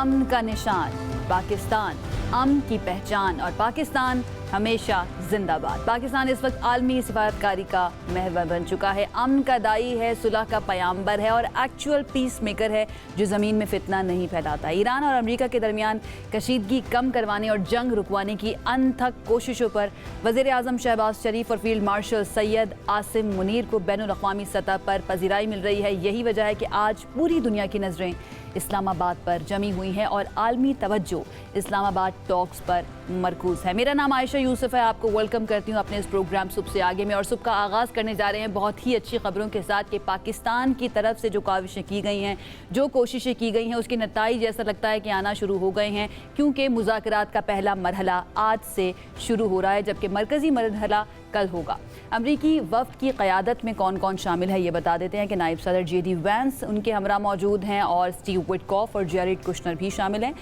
अमन का निशान, पाकिस्तान अमन की पहचान और पाकिस्तान हमेशा जिंदाबाद। पाकिस्तान इस वक्त आलमी सिफारतकारी का महवर बन चुका है, अमन का दाई है, सुलह का पयाम्बर है और एक्चुअल पीस मेकर है जो ज़मीन में फितना नहीं फैलाता। ईरान और अमेरिका के दरमियान कशीदगी कम करवाने और जंग रुकवाने की अनथक कोशिशों पर वज़ीर आज़म शहबाज शरीफ और फील्ड मार्शल सैयद आसिम मुनीर को बैनुल अक़वामी सतह पर पजीराई मिल रही है। यही वजह है कि आज पूरी दुनिया की नज़रें इस्लामाबाद पर जमी हुई हैं और आलमी तवज्जो इस्लामाबाद टॉक्स पर मरकूज है। मेरा नाम आयशा यूसुफ है, आपको वेलकम करती हूँ अपने इस प्रोग्राम सुबह से आगे में। और सुबह का आगाज़ करने जा रहे हैं बहुत ही अच्छी खबरों के साथ कि पाकिस्तान की तरफ से जो काविशें की गई हैं, जो कोशिशें की गई हैं, उसके नताइज ऐसा लगता है कि आना शुरू हो गए हैं, क्योंकि मुज़ाकरात का पहला मरहला आज से शुरू हो रहा है, जबकि मरकज़ी मरहला कल होगा। अमरीकी वफ़द की क़यादत में कौन कौन शामिल है ये बता देते हैं कि नायब सदर JD वैंस उनके हमरा मौजूद हैं और स्टीव विटकॉफ और जैरेड कुशनर भी शामिल हैं।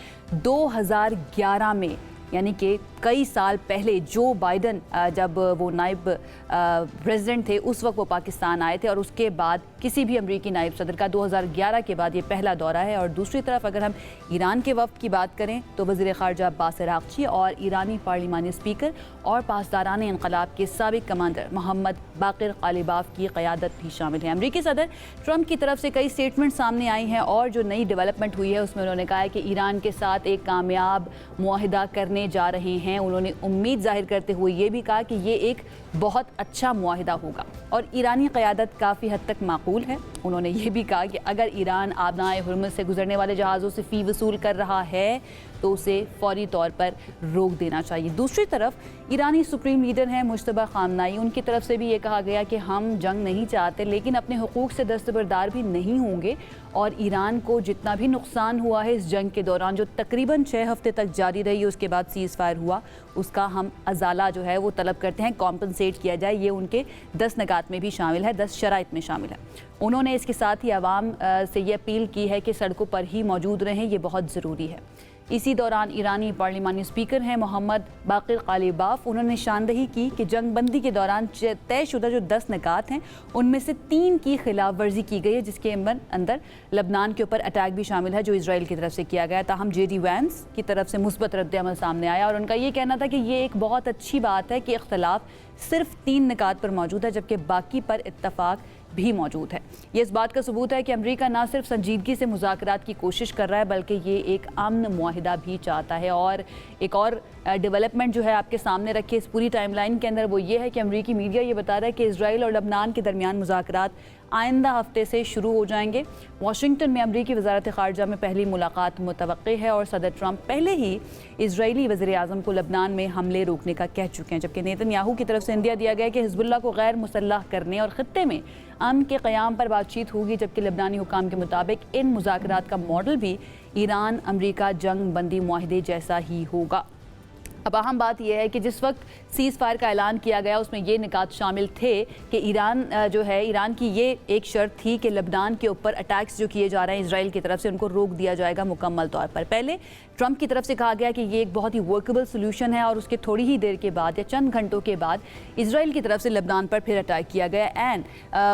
2011 में यानी कि कई साल पहले जो बाइडन जब वो नायब प्रेसिडेंट थे उस वक्त वो पाकिस्तान आए थे और उसके बाद किसी भी अमरीकी नायब सदर का 2011 के बाद ये पहला दौरा है। और दूसरी तरफ अगर हम ईरान के वफ़द की बात करें तो वज़ीर ख़ारजा अब्बास अराग़ची और ईरानी पार्लिमानी स्पीकर और पासदारान इनक़लाब के साबिक़ कमांडर मोहम्मद बाक़िर ग़ालिबाफ की क़यादत भी शामिल है। अमरीकी सदर ट्रंप की तरफ से कई स्टेटमेंट सामने आई हैं और जो नई डेवलपमेंट हुई है उसमें उन्होंने कहा है कि ईरान के साथ एक कामयाब मुआहिदा करने जा रहे हैं। उन्होंने उम्मीद जाहिर करते हुए ये भी कहा कि ये एक बहुत अच्छा मुआहिदा होगा और ईरानी क़यादत काफ़ी हद तक माकूल है। उन्होंने ये भी कहा कि अगर ईरान आबनाए हुर्मुज़ से गुजरने वाले जहाज़ों से फ़ी वसूल कर रहा है तो उसे फौरी तौर पर रोक देना चाहिए। दूसरी तरफ ईरानी सुप्रीम लीडर हैं मुश्तबा ख़ामनाई, उनकी तरफ से भी ये कहा गया कि हम जंग नहीं चाहते लेकिन अपने हुकूक से दस्तबरदार भी नहीं होंगे और ईरान को जितना भी नुकसान हुआ है इस जंग के दौरान जो तकरीबन 6 हफ्ते तक जारी रही, उसके बाद सीज़ फायर हुआ, उसका हम अजाला जो है वो तलब करते हैं, कॉम्पनसेट किया जाए। ये उनके 10 निकात में भी शामिल है, 10 शराइत में शामिल है। उन्होंने इसके साथ ही आवाम से ये अपील की है कि सड़कों पर ही मौजूद रहें, ये बहुत ज़रूरी है। इसी दौरान ईरानी पार्लिमानी स्पीकर हैं मोहम्मद बाक़िर ग़ालिबाफ, उन्होंने निशानदही की कि जंग बंदी के दौरान तयशुदा जो 10 निकात हैं उनमें से 3 की खिलाफ वर्जी की गई है, जिसके अंदर लबनान के ऊपर अटैक भी शामिल है जो इजराइल की तरफ से किया गया। ताहम JD वैंस की तरफ से मुस्बत रद्द-ए-अमल सामने आया और उनका ये कहना था कि ये एक बहुत अच्छी बात है कि इख्तलाफ सिर्फ 3 निकात पर मौजूद है जबकि बाकी पर इत्तफाक भी मौजूद है। ये इस बात का सबूत है कि अमेरिका ना सिर्फ संजीदगी से मुज़ाकरात की कोशिश कर रहा है बल्कि ये एक अमन मुआहिदा भी चाहता है। और एक और डेवलपमेंट जो है आपके सामने रखी इस पूरी टाइमलाइन के अंदर वो ये है कि अमेरिकी मीडिया ये बता रहा है कि इजराइल और लबनान के दरमियान मुज़ाकरात आइंदा हफ्ते से शुरू हो जाएंगे। वाशिंगटन में अमरीकी वज़ारत ख़ारजा में पहली मुलाकात मुतवक्की है और सदर ट्रंप पहले ही इजरायली वज़ीर आज़म को लबनान में हमले रोकने का कह चुके हैं, जबकि नेतन्याहू की तरफ से इंदिया दिया गया कि हिज़्बुल्लाह को गैर मुसल्लह करने और ख़ित्ते में अमन के क़याम पर बातचीत होगी, जबकि लबनानी हुकाम के मुताबिक इन मुज़ाकरात का मॉडल भी ईरान अमरीका जंग बंदी मुआहिदे जैसा ही होगा। अब अहम बात यह है कि जिस वक्त सीज़ फायर का ऐलान किया गया उसमें ये निकात शामिल थे कि ईरान की ये एक शर्त थी कि लबनान के ऊपर अटैक्स जो किए जा रहे हैं इजराइल की तरफ से उनको रोक दिया जाएगा मुकम्मल तौर पर। पहले ट्रंप की तरफ से कहा गया कि ये एक बहुत ही वर्केबल सोल्यूशन है और उसके थोड़ी ही देर के बाद या चंद घंटों के बाद इजराइल की तरफ से लबनान पर फिर अटैक किया गया एंड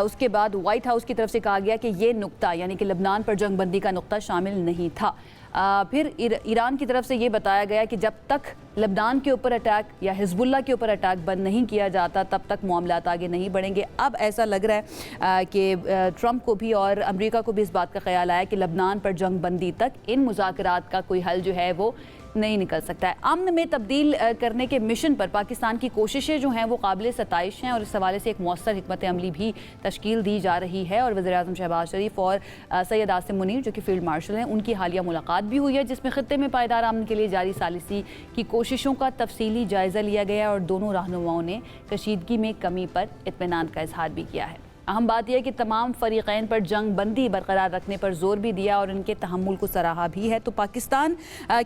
उसके बाद वाइट हाउस की तरफ से कहा गया कि ये नुक्ता यानी कि लबनान पर जंग बंदी का नुक्ता शामिल नहीं था। फिर ईरान की तरफ से ये बताया गया कि जब तक लबनान के ऊपर अटैक या हिज़्बुल्लाह के ऊपर अटैक बंद नहीं किया जाता तब तक मामलात आगे नहीं बढ़ेंगे। अब ऐसा लग रहा है कि ट्रंप को भी और अमेरिका को भी इस बात का ख्याल आया कि लबनान पर जंग बंदी तक इन मुज़ाकरात का कोई हल जो है वो नहीं निकल सकता है। अमन में तब्दील करने के मिशन पर पाकिस्तान की कोशिशें जो हैं वो काबिल सताइश हैं और इस हवाले से एक मौसर हिकमत अमली भी तश्कील दी जा रही है और वज़ीर आज़म शहबाज शरीफ और सैयद आसिम मुनीर जो कि फील्ड मार्शल हैं उनकी हालिया मुलाकात भी हुई है, जिसमें ख़ित्ते में पायदार अमन के लिए जारी सालिसी की कोशिशों का तफसीली जायज़ा लिया गया और दोनों रहनुमाओं ने कशीदगी में कमी पर इत्मीनान का इजहार भी किया है। अहम बात यह कि तमाम फ़रीक़ैन पर जंग बंदी बरकरार रखने पर जोर भी दिया और उनके तहम्मुल को सराहा भी है। तो पाकिस्तान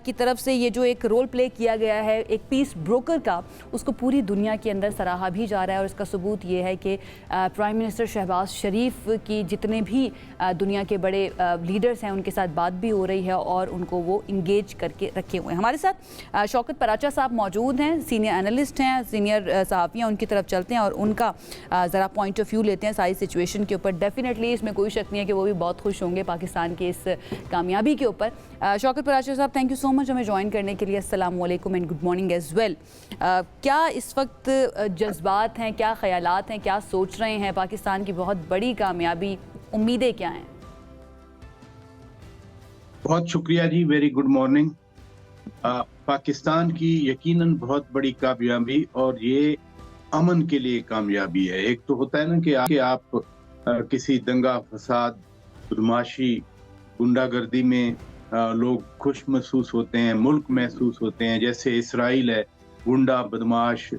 की तरफ से ये जो एक रोल प्ले किया गया है एक पीस ब्रोकर का, उसको पूरी दुनिया के अंदर सराहा भी जा रहा है और इसका सबूत ये है कि प्राइम मिनिस्टर शहबाज शरीफ की जितने भी दुनिया के बड़े लीडर्स हैं उनके साथ बात भी हो रही है और उनको वो इंगेज करके रखे हुए हैं। हमारे साथ शौकत पराचा साहब मौजूद हैं, सीनियर एनालिस्ट हैं, सीनियर सहाफ़ी हैं, उनकी तरफ चलते हैं और उनका ज़रा पॉइंट ऑफ व्यू लेते हैं सारी आई सिचुएशन के ऊपर। डेफिनेटली इसमें कोई शक नहीं है कि वो भी बहुत खुश होंगे पाकिस्तान की इस कामयाबी के ऊपर। शौकत पराशर साहब, थैंक यू सो मच हमें ज्वाइन करने के लिए। अस्सलाम वालेकुम and good morning as well. क्या इस वक्त जज्बात हैं, क्या ख्यालात हैं, क्या सोच रहे हैं? पाकिस्तान की बहुत बड़ी कामयाबी, उम्मीदें क्या हैं? बहुत शुक्रिया जी, वेरी गुड मॉर्निंग। पाकिस्तान की यकीनन बहुत बड़ी कामयाबी और ये अमन के लिए कामयाबी है। एक तो होता है ना कि आप किसी दंगा फसाद, बदमाशी, गुंडागर्दी में लोग खुश महसूस होते हैं, मुल्क महसूस होते हैं, जैसे इसराइल है, गुंडा बदमाश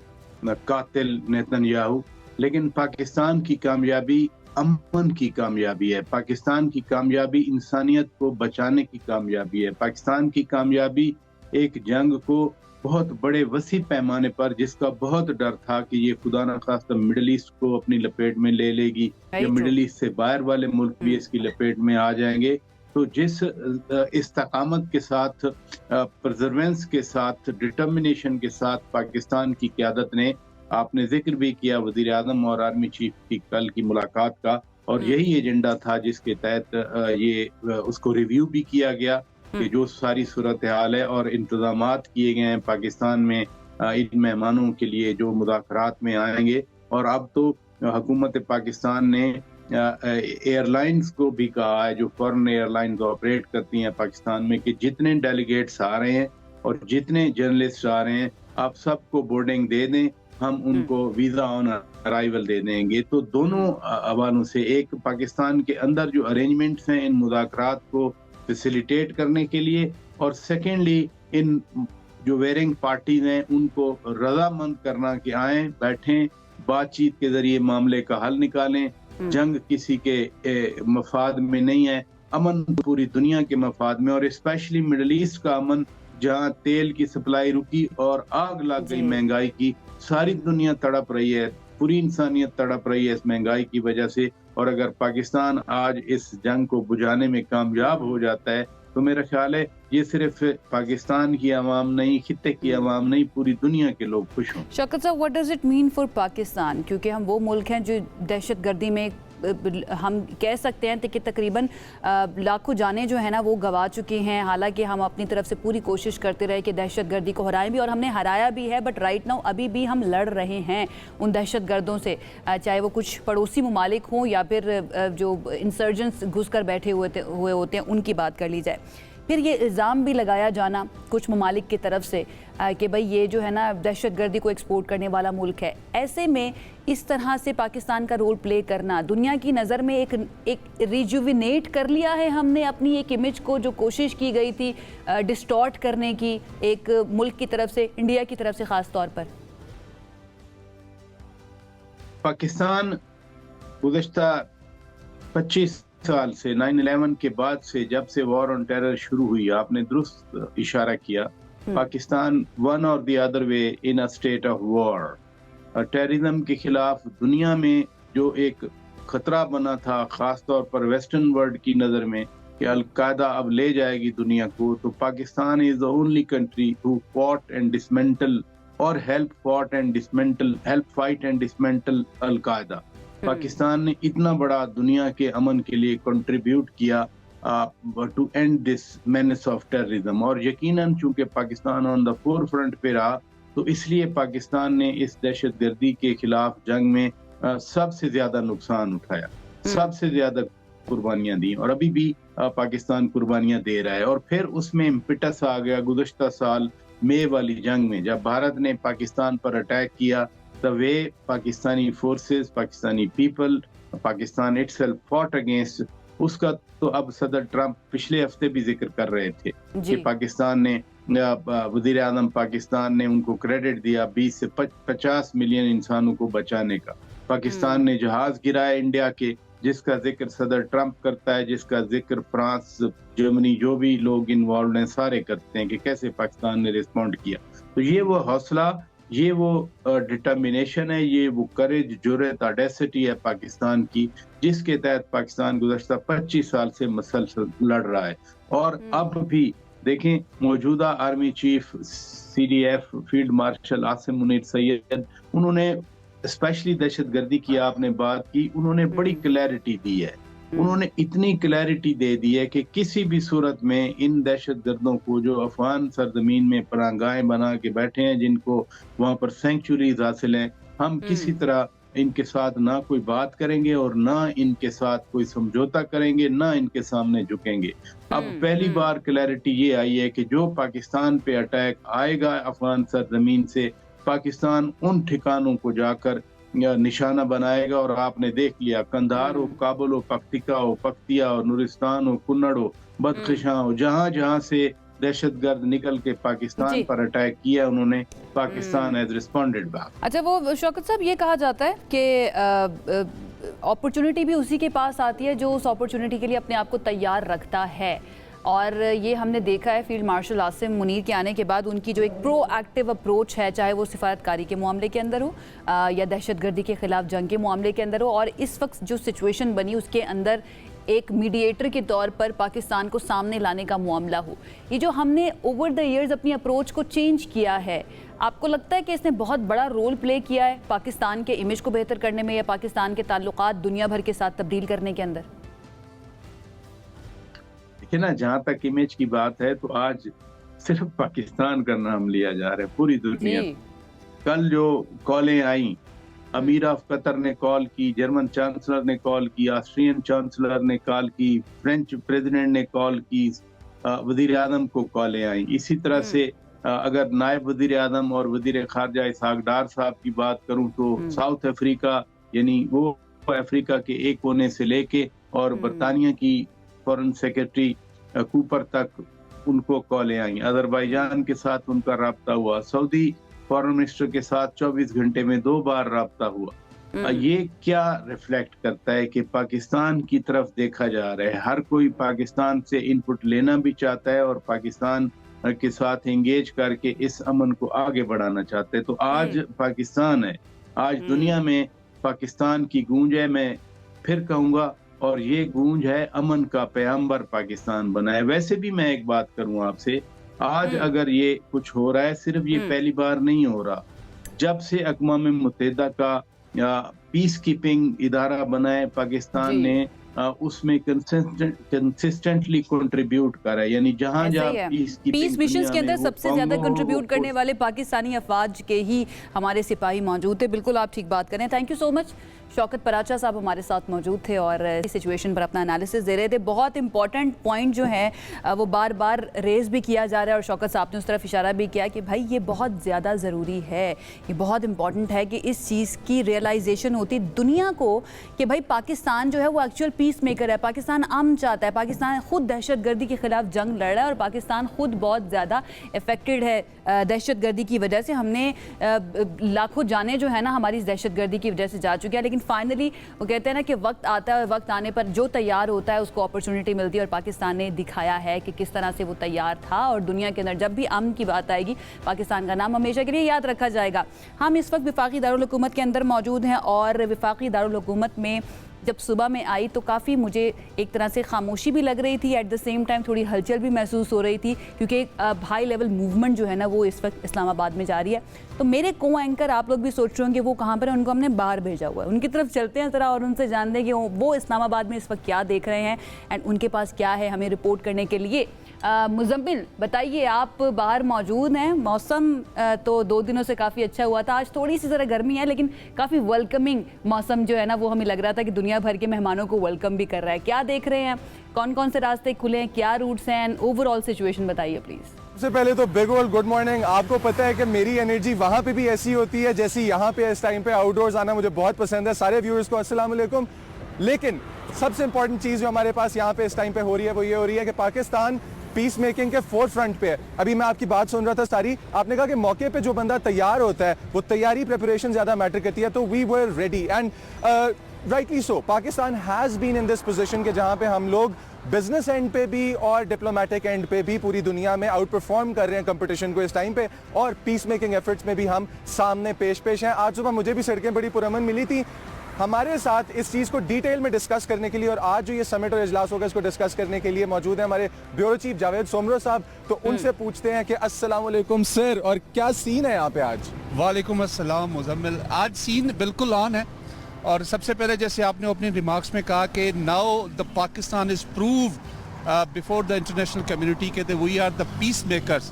कातिल नेतन्याहू। लेकिन पाकिस्तान की कामयाबी अमन की कामयाबी है। पाकिस्तान की कामयाबी इंसानियत को बचाने की कामयाबी है। पाकिस्तान की कामयाबी एक जंग को बहुत बड़े वसी पैमाने पर, जिसका बहुत डर था कि ये खुदा न खास्ता मिडिल ईस्ट को अपनी लपेट में ले लेगी या मिडिल ईस्ट से बाहर वाले मुल्क भी इसकी लपेट में आ जाएंगे, तो जिस इस्तकामत के साथ, परजर्वेंस के साथ, डिटर्मिनेशन के साथ पाकिस्तान की क़यादत ने, आपने जिक्र भी किया वज़ीर आज़म और आर्मी चीफ की कल की मुलाकात का, और यही एजेंडा था जिसके तहत ये उसको रिव्यू भी किया गया कि जो सारी सूरत हाल है और इंतजामात किए गए हैं पाकिस्तान में इन मेहमानों के लिए जो मुज़ाकरात में आएंगे। और अब तो हुकूमत पाकिस्तान ने एयरलाइंस को भी कहा है, जो फॉरेन एयरलाइंस ऑपरेट करती हैं पाकिस्तान में, कि जितने डेलीगेट्स आ रहे हैं और जितने जर्नलिस्ट आ रहे हैं, आप सबको बोर्डिंग दे दें, हम उनको वीज़ा ऑन अराइवल दे देंगे। तो दोनों हवालों से, एक पाकिस्तान के अंदर जो अरेंजमेंट्स हैं इन मुज़ाकरात को फैसिलिटेट करने के लिए, और सेकेंडली इन जो वेरिंग पार्टीज हैं उनको रजामंद करना कि आएं, बैठें, बातचीत के जरिए मामले का हल निकालें। जंग किसी के मफाद में नहीं है, अमन पूरी दुनिया के मफाद में, और स्पेशली मिडिल ईस्ट का अमन, जहां तेल की सप्लाई रुकी और आग लग गई महंगाई की। सारी दुनिया तड़प रही है, पूरी इंसानियत तड़प रही है इस महंगाई की वजह से। और अगर पाकिस्तान आज इस जंग को बुझाने में कामयाब हो जाता है तो मेरा ख्याल है ये सिर्फ पाकिस्तान की आवाम नहीं, खित्ते की आवाम नहीं, पूरी दुनिया के लोग खुश हों। शौकत साहब, what does it mean for Pakistan? क्योंकि हम वो मुल्क हैं जो दहशतगर्दी में, हम कह सकते हैं कि तकरीबन लाखों जानें जो है ना वो गंवा चुकी हैं। हालांकि हम अपनी तरफ से पूरी कोशिश करते रहे कि दहशतगर्दी को हराएं भी, और हमने हराया भी है, बट राइट नाउ अभी भी हम लड़ रहे हैं उन दहशतगर्दों से, चाहे वो कुछ पड़ोसी ममालिक हों या फिर जो इंसर्जेंट्स घुस कर बैठे हुए होते हैं उनकी बात कर ली जाए। फिर ये इल्ज़ाम भी लगाया जाना कुछ ममालिक की तरफ से कि भाई ये जो है ना दहशतगर्दी को एक्सपोर्ट करने वाला मुल्क है। ऐसे में इस तरह से पाकिस्तान का रोल प्ले करना, दुनिया की नज़र में एक रिजुविनेट कर लिया है हमने अपनी एक इमेज को, जो कोशिश की गई थी डिस्टॉर्ट करने की एक मुल्क की तरफ से, इंडिया की तरफ से ख़ास तौर पर। पाकिस्तान गुज़श्ता 25 साल से, 9/11 के बाद से, जब से वॉर ऑन टेरर शुरू हुई, आपने दुरुस्त इशारा किया, पाकिस्तान वन और the other way in a state of war. Terrorism के खिलाफ दुनिया में जो एक खतरा बना था, खास तौर पर वेस्टर्न वर्ल्ड की नज़र में, कि अल-कायदा अब ले जाएगी दुनिया को, तो Pakistan is the only country who fought and dismantle और help fight and dismantle al Qaeda. Pakistan ने इतना बड़ा दुनिया के अमन के लिए कंट्रीब्यूट किया to end this menace of terrorism, और यकीनन चूंकि Pakistan on the forefront पे रहा, तो इसलिए पाकिस्तान ने इस दहशतगर्दी के खिलाफ जंग में सबसे ज्यादा नुकसान उठाया, सबसे ज्यादा कुर्बानियां दी, और अभी भी पाकिस्तान कुर्बानियां दे रहा है। और फिर उसमें इम्पिटस आ गया गुज़श्ता साल मई वाली जंग में, जब भारत ने पाकिस्तान पर अटैक किया। The way Pakistani forces, Pakistani people, Pakistan itself fought against, उसका तो अब सदर ट्रंप पिछले हफ्ते भी जिक्र कर रहे थे कि पाकिस्तान ने, वज़ीर आज़म पाकिस्तान ने उनको क्रेडिट दिया 20 से 50 मिलियन इंसानों को बचाने का। पाकिस्तान ने जहाज गिराया इंडिया के, जिसका जिक्र सदर ट्रंप करता है, जिसका जिक्र फ्रांस, जर्मनी, जो भी लोग इन्वॉल्व हैं सारे करते हैं कि कैसे पाकिस्तान ने रिस्पॉन्ड किया। तो ये वो हौसला, ये वो डिटर्मिनेशन है, ये वो करेज, जुर्रत, ऑडेसिटी है पाकिस्तान की, जिसके तहत पाकिस्तान गुज़श्ता 25 साल से मसलसल लड़ रहा है। और अब भी देखें, मौजूदा army chief CDF field marshal Asim Munir Syed, उन्होंने स्पेशली दहशतगर्दी की आपने बात की, उन्होंने बड़ी क्लैरिटी दी है। उन्होंने इतनी क्लैरिटी दे दी है कि किसी भी सूरत में इन दहशतगर्दों को जो अफगान सरजमीन में पनाहगाहें बना के बैठे हैं, जिनको वहां पर सेंचुरीज हासिल हैं, हम किसी तरह इनके साथ ना कोई बात करेंगे और ना इनके साथ कोई समझौता करेंगे, ना इनके सामने झुकेंगे। अब पहली बार क्लैरिटी ये आई है कि जो पाकिस्तान पे अटैक आएगा अफगान सरजमीन से, पाकिस्तान उन ठिकानों को जाकर निशाना बनाएगा। और आपने देख लिया, कंधार हो, काबुल हो, पख्तिका हो, पख्तिया हो, नुरिस्तान हो, कुन्नड़ हो, बदखशां हो, जहां जहां से दहशतगर्द निकल के पाकिस्तान पर अटैक किया, उन्होंने पाकिस्तान हैज रिस्पॉन्डेड बैक। अच्छा, वो शौकत साहब, ये कहा जाता है कि अपॉर्चुनिटी भी उसी के पास आती है जो उस अपॉर्चुनिटी के लिए अपने आप को तैयार रखता है, और ये हमने देखा है फील्ड मार्शल आसिम मुनीर के आने के बाद उनकी जो एक प्रोएक्टिव अप्रोच है, चाहे वो सिफारतकारी के मामले के अंदर हो या दहशतगर्दी के खिलाफ जंग के मामले के अंदर हो, और इस वक्त जो सिचुएशन बनी उसके अंदर एक मीडिएटर के तौर पर पाकिस्तान को सामने लाने का मामला हो, ये जो हमने ओवर द इयर्स अपनी अप्रोच को चेंज किया है, आपको लगता है कि इसने बहुत बड़ा रोल प्ले किया है पाकिस्तान के इमेज को बेहतर करने में या पाकिस्तान के ताल्लुकात दुनिया भर के साथ तब्दील करने के अंदर? देखिए ना, जहां तक इमेज की बात है तो आज सिर्फ पाकिस्तान का नाम लिया जा रहा है, पूरी दुनिया। कल जो कॉलें आई, अमीर ऑफ कतर ने कॉल की, जर्मन चांसलर ने कॉल की, ऑस्ट्रियन चांसलर ने कॉल की, फ्रेंच प्रेसिडेंट ने कॉल की, वजीर आजम को कॉलें आई। इसी तरह से अगर नायब वजीर आजम और वजीर खारजा इसहाक डार साहब की बात करूं तो साउथ अफ्रीका, यानी वो अफ्रीका के एक कोने से लेके और बरतानिया की फॉरेन सेक्रेटरी कूपर तक उनको कॉलें आई। अजरबैजान के साथ उनका राब्ता हुआ, सऊदी फॉरेन मिनिस्टर के साथ 24 घंटे में 2 बार राब्ता हुआ। ये क्या रिफ्लेक्ट करता है कि पाकिस्तान की तरफ देखा जा रहा है, हर कोई पाकिस्तान से इनपुट लेना भी चाहता है और पाकिस्तान के साथ एंगेज करके इस अमन को आगे बढ़ाना चाहते हैं। तो आज पाकिस्तान है, आज दुनिया में पाकिस्तान की गूंज है, मैं फिर कहूंगा, और ये गूंज है अमन का पैगंबर पाकिस्तान बना है। वैसे भी मैं एक बात करूं आपसे, आज अगर ये कुछ हो रहा है, सिर्फ ये पहली बार नहीं हो रहा। जब से अक़वाम मुत्तहिदा का पीस कीपिंग इदारा बना है पाकिस्तान ने, उसमें कंसिस्टेंटली कंट्रीब्यूट करा है, यानी जहां जहां पीस मिशंस के अंदर सबसे ज्यादा कंट्रीब्यूट करने वाले पाकिस्तानी अफवाज के ही हमारे सिपाही मौजूद थे। बिल्कुल आप ठीक बात करें। Thank you so much. Shaukat Paracha साहब हमारे साथ मौजूद थे और इस सिचुएशन पर अपना एनालिसिस दे रहे थे। बहुत इंपॉर्टेंट पॉइंट जो है वो बार बार रेज भी किया जा रहा है और शौकत साहब ने उस तरफ इशारा भी किया कि भाई ये बहुत ज़्यादा ज़रूरी है, ये बहुत इंपॉर्टेंट है कि इस चीज़ की रियलाइजेशन होती दुनिया को कि भाई पाकिस्तान जो है वो एक्चुअल पीस मेकर है, पाकिस्तान अमन चाहता है, पाकिस्तान खुद दहशतगर्दी के खिलाफ जंग लड़ रहा है और पाकिस्तान खुद बहुत ज़्यादा इफेक्टेड है दहशतगर्दी की वजह से। हमने लाखों जानें जो है ना हमारी इस दहशतगर्दी की वजह से जा चुकी है, लेकिन फाइनली वो कहते हैं ना कि वक्त आता है, वक्त आने पर जो तैयार होता है उसको अपॉर्चुनिटी मिलती है और पाकिस्तान ने दिखाया है कि किस तरह से वो तैयार था। और दुनिया के अंदर जब भी अमन की बात आएगी पाकिस्तान का नाम हमेशा के लिए याद रखा जाएगा। हम इस वक्त वफाकी दारुल हुकूमत के अंदर मौजूद हैं और वफाकी दारुल हुकूमत में जब सुबह में आई तो काफ़ी मुझे एक तरह से खामोशी भी लग रही थी, एट द सेम टाइम थोड़ी हलचल भी महसूस हो रही थी क्योंकि एक हाई लेवल मूवमेंट जो है ना वो इस वक्त इस्लामाबाद में जारी है। तो मेरे को एंकर आप लोग भी सोच रहे होंगे वो कहाँ पर है, उनको हमने बाहर भेजा हुआ है, उनकी तरफ चलते हैं ज़रा और उनसे जानते हैं कि वो इस्लामाबाद में इस वक्त क्या देख रहे हैं एंड उनके पास क्या है हमें रिपोर्ट करने के लिए। मुज़म्मिल बताइए, आप बाहर मौजूद हैं, मौसम तो 2 दिनों से काफ़ी अच्छा हुआ था, आज थोड़ी सी ज़रा गर्मी है लेकिन काफ़ी वेलकमिंग मौसम जो है ना वो हमें लग रहा था कि दुनिया भर के मेहमानों को वेलकम भी कर रहा है। क्या देख रहे हैं, कौन कौन से रास्ते खुले हैं, क्या रूट्स हैं एंड ओवरऑल सिचुएशन बताइए प्लीज़। सबसे पहले तो बिग ओल गुड मॉर्निंग। आपको पता है कि मेरी एनर्जी वहाँ पे भी ऐसी होती है जैसी यहाँ पे इस टाइम पे आउटडोर्स आना मुझे बहुत पसंद है। सारे व्यूअर्स को अस्सलाम वालेकुम। लेकिन सबसे इंपॉर्टेंट चीज़ जो हमारे पास यहाँ पे इस टाइम पे हो रही है वो ये हो रही है कि पाकिस्तान पीस मेकिंग के फोर्थ फ्रंट पे है। अभी मैं आपकी बात सुन रहा था सारी, आपने कहा कि मौके पे जो बंदा तैयार होता है वो तैयारी प्रिपरेशन ज़्यादा मैटर करती है, तो we were ready and rightly so. Pakistan has been in this position के जहाँ पे हम लोग बिजनेस एंड पे भी और डिप्लोमेटिक एंड पे भी पूरी दुनिया में आउट परफॉर्म कर रहे हैं कंपटीशन को इस टाइम पे, और पीस मेकिंग एफर्ट्स में भी हम सामने पेश हैं। आज सुबह मुझे भी सड़कें बड़ी पुरअमन मिली थी। हमारे साथ इस चीज़ को डिटेल में डिस्कस करने के लिए और आज जो ये समिट और इजलास होगा इसको डिस्कस करने के लिए मौजूद है हमारे ब्यूरो चीफ जावेद सोमरो साहब। तो उनसे पूछते हैं कि अस्सलाम वालेकुम सर, और क्या सीन है यहाँ पे आज? वालेकुम अस्सलाम मुजम्मिल। आज सीन बिल्कुल ऑन है और सबसे पहले जैसे आपने अपने रिमार्क्स में कहा कि now the Pakistan is prove before the international community के we are the peace makers.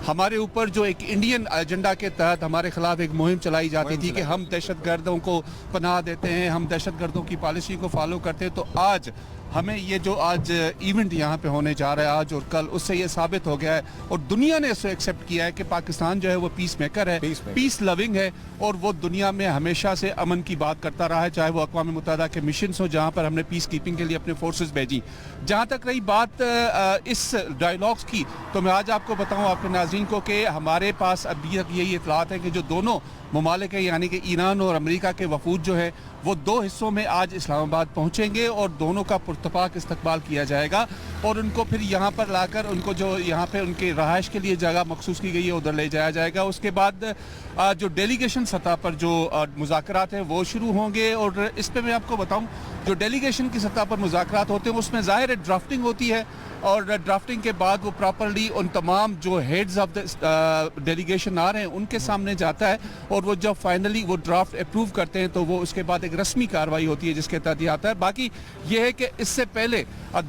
हमारे ऊपर जो एक इंडियन एजेंडा के तहत हमारे खिलाफ एक मुहिम चलाई जाती थी कि हम दहशतगर्दों को पनाह देते हैं, हम दहशतगर्दों की पॉलिसी को फॉलो करते हैं, तो आज हमें ये जो आज इवेंट यहाँ पे होने जा रहा है आज और कल, उससे ये साबित हो गया है और दुनिया ने इसको एक्सेप्ट किया है कि पाकिस्तान जो है वो पीस मेकर है, पीस लविंग है और वो दुनिया में हमेशा से अमन की बात करता रहा है, चाहे वो अक़वाम मुत्तहिदा के मिशन हो जहाँ पर हमने पीस कीपिंग के लिए अपने फोर्सेस भेजी। जहाँ तक रही बात इस डायलॉग्स की, तो मैं आज आपको बताऊँ आपके नाज़रीन को कि हमारे पास अभी तक यही इतलात है कि जो दोनों ममालिक है यानी कि ईरान और अमेरिका के वफूद जो है वो दो हिस्सों में आज इस्लामाबाद पहुंचेंगे और दोनों का पुरतपाक इस्तकबाल किया जाएगा और उनको फिर यहाँ पर लाकर उनको जो यहाँ पे उनके रहायश के लिए जगह मखसूस की गई है उधर ले जाया जाएगा। उसके बाद जो डेलीगेशन सतह पर जो मुज़ाकरात हैं वो शुरू होंगे और इस पर मैं आपको बताऊँ जो डेलीगेशन की सतह पर मुज़ाकरात होते हैं उसमें ज़ाहिर है ड्राफ्टिंग होती है और ड्राफ्टिंग के बाद वो प्रॉपरली उन तमाम जो हेड्स ऑफ द डेलीगेशन आ रहे हैं उनके सामने जाता है और वो जब फाइनली वो ड्राफ्ट अप्रूव करते हैं तो वो उसके बाद एक रस्मी कार्रवाई होती है जिसके तहत ये आता है। बाकी ये है कि इससे पहले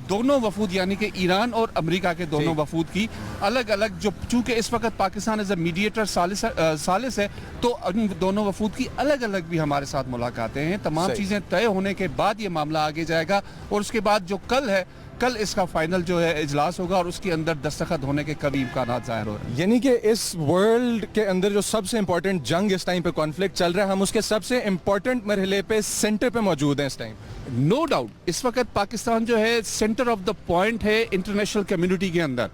दोनों वफूद यानी कि ईरान और अमेरिका के दोनों वफूद की अलग अलग जो चूँकि इस वक्त पाकिस्तान एज अ मीडिएटर सालिस है तो उन दोनों वफूद की अलग अलग भी हमारे साथ मुलाकातें हैं। तमाम चीज़ें तय होने के बाद ये मामला आगे जाएगा और उसके बाद जो कल इसका फाइनल जो है इजलास होगा और उसके अंदर दस्तखत होने के कभी इम्कान ज़ाहिर हो रहे हैं। यानी कि इस वर्ल्ड के अंदर जो सबसे इंपॉर्टेंट जंग इस टाइम पे कॉन्फ्लिक्ट चल रहा है, हम उसके सबसे इंपॉर्टेंट मरहले पे सेंटर पे मौजूद हैं इस टाइम। नो डाउट इस वक्त पाकिस्तान जो है सेंटर ऑफ द पॉइंट है इंटरनेशनल कम्युनिटी के अंदर।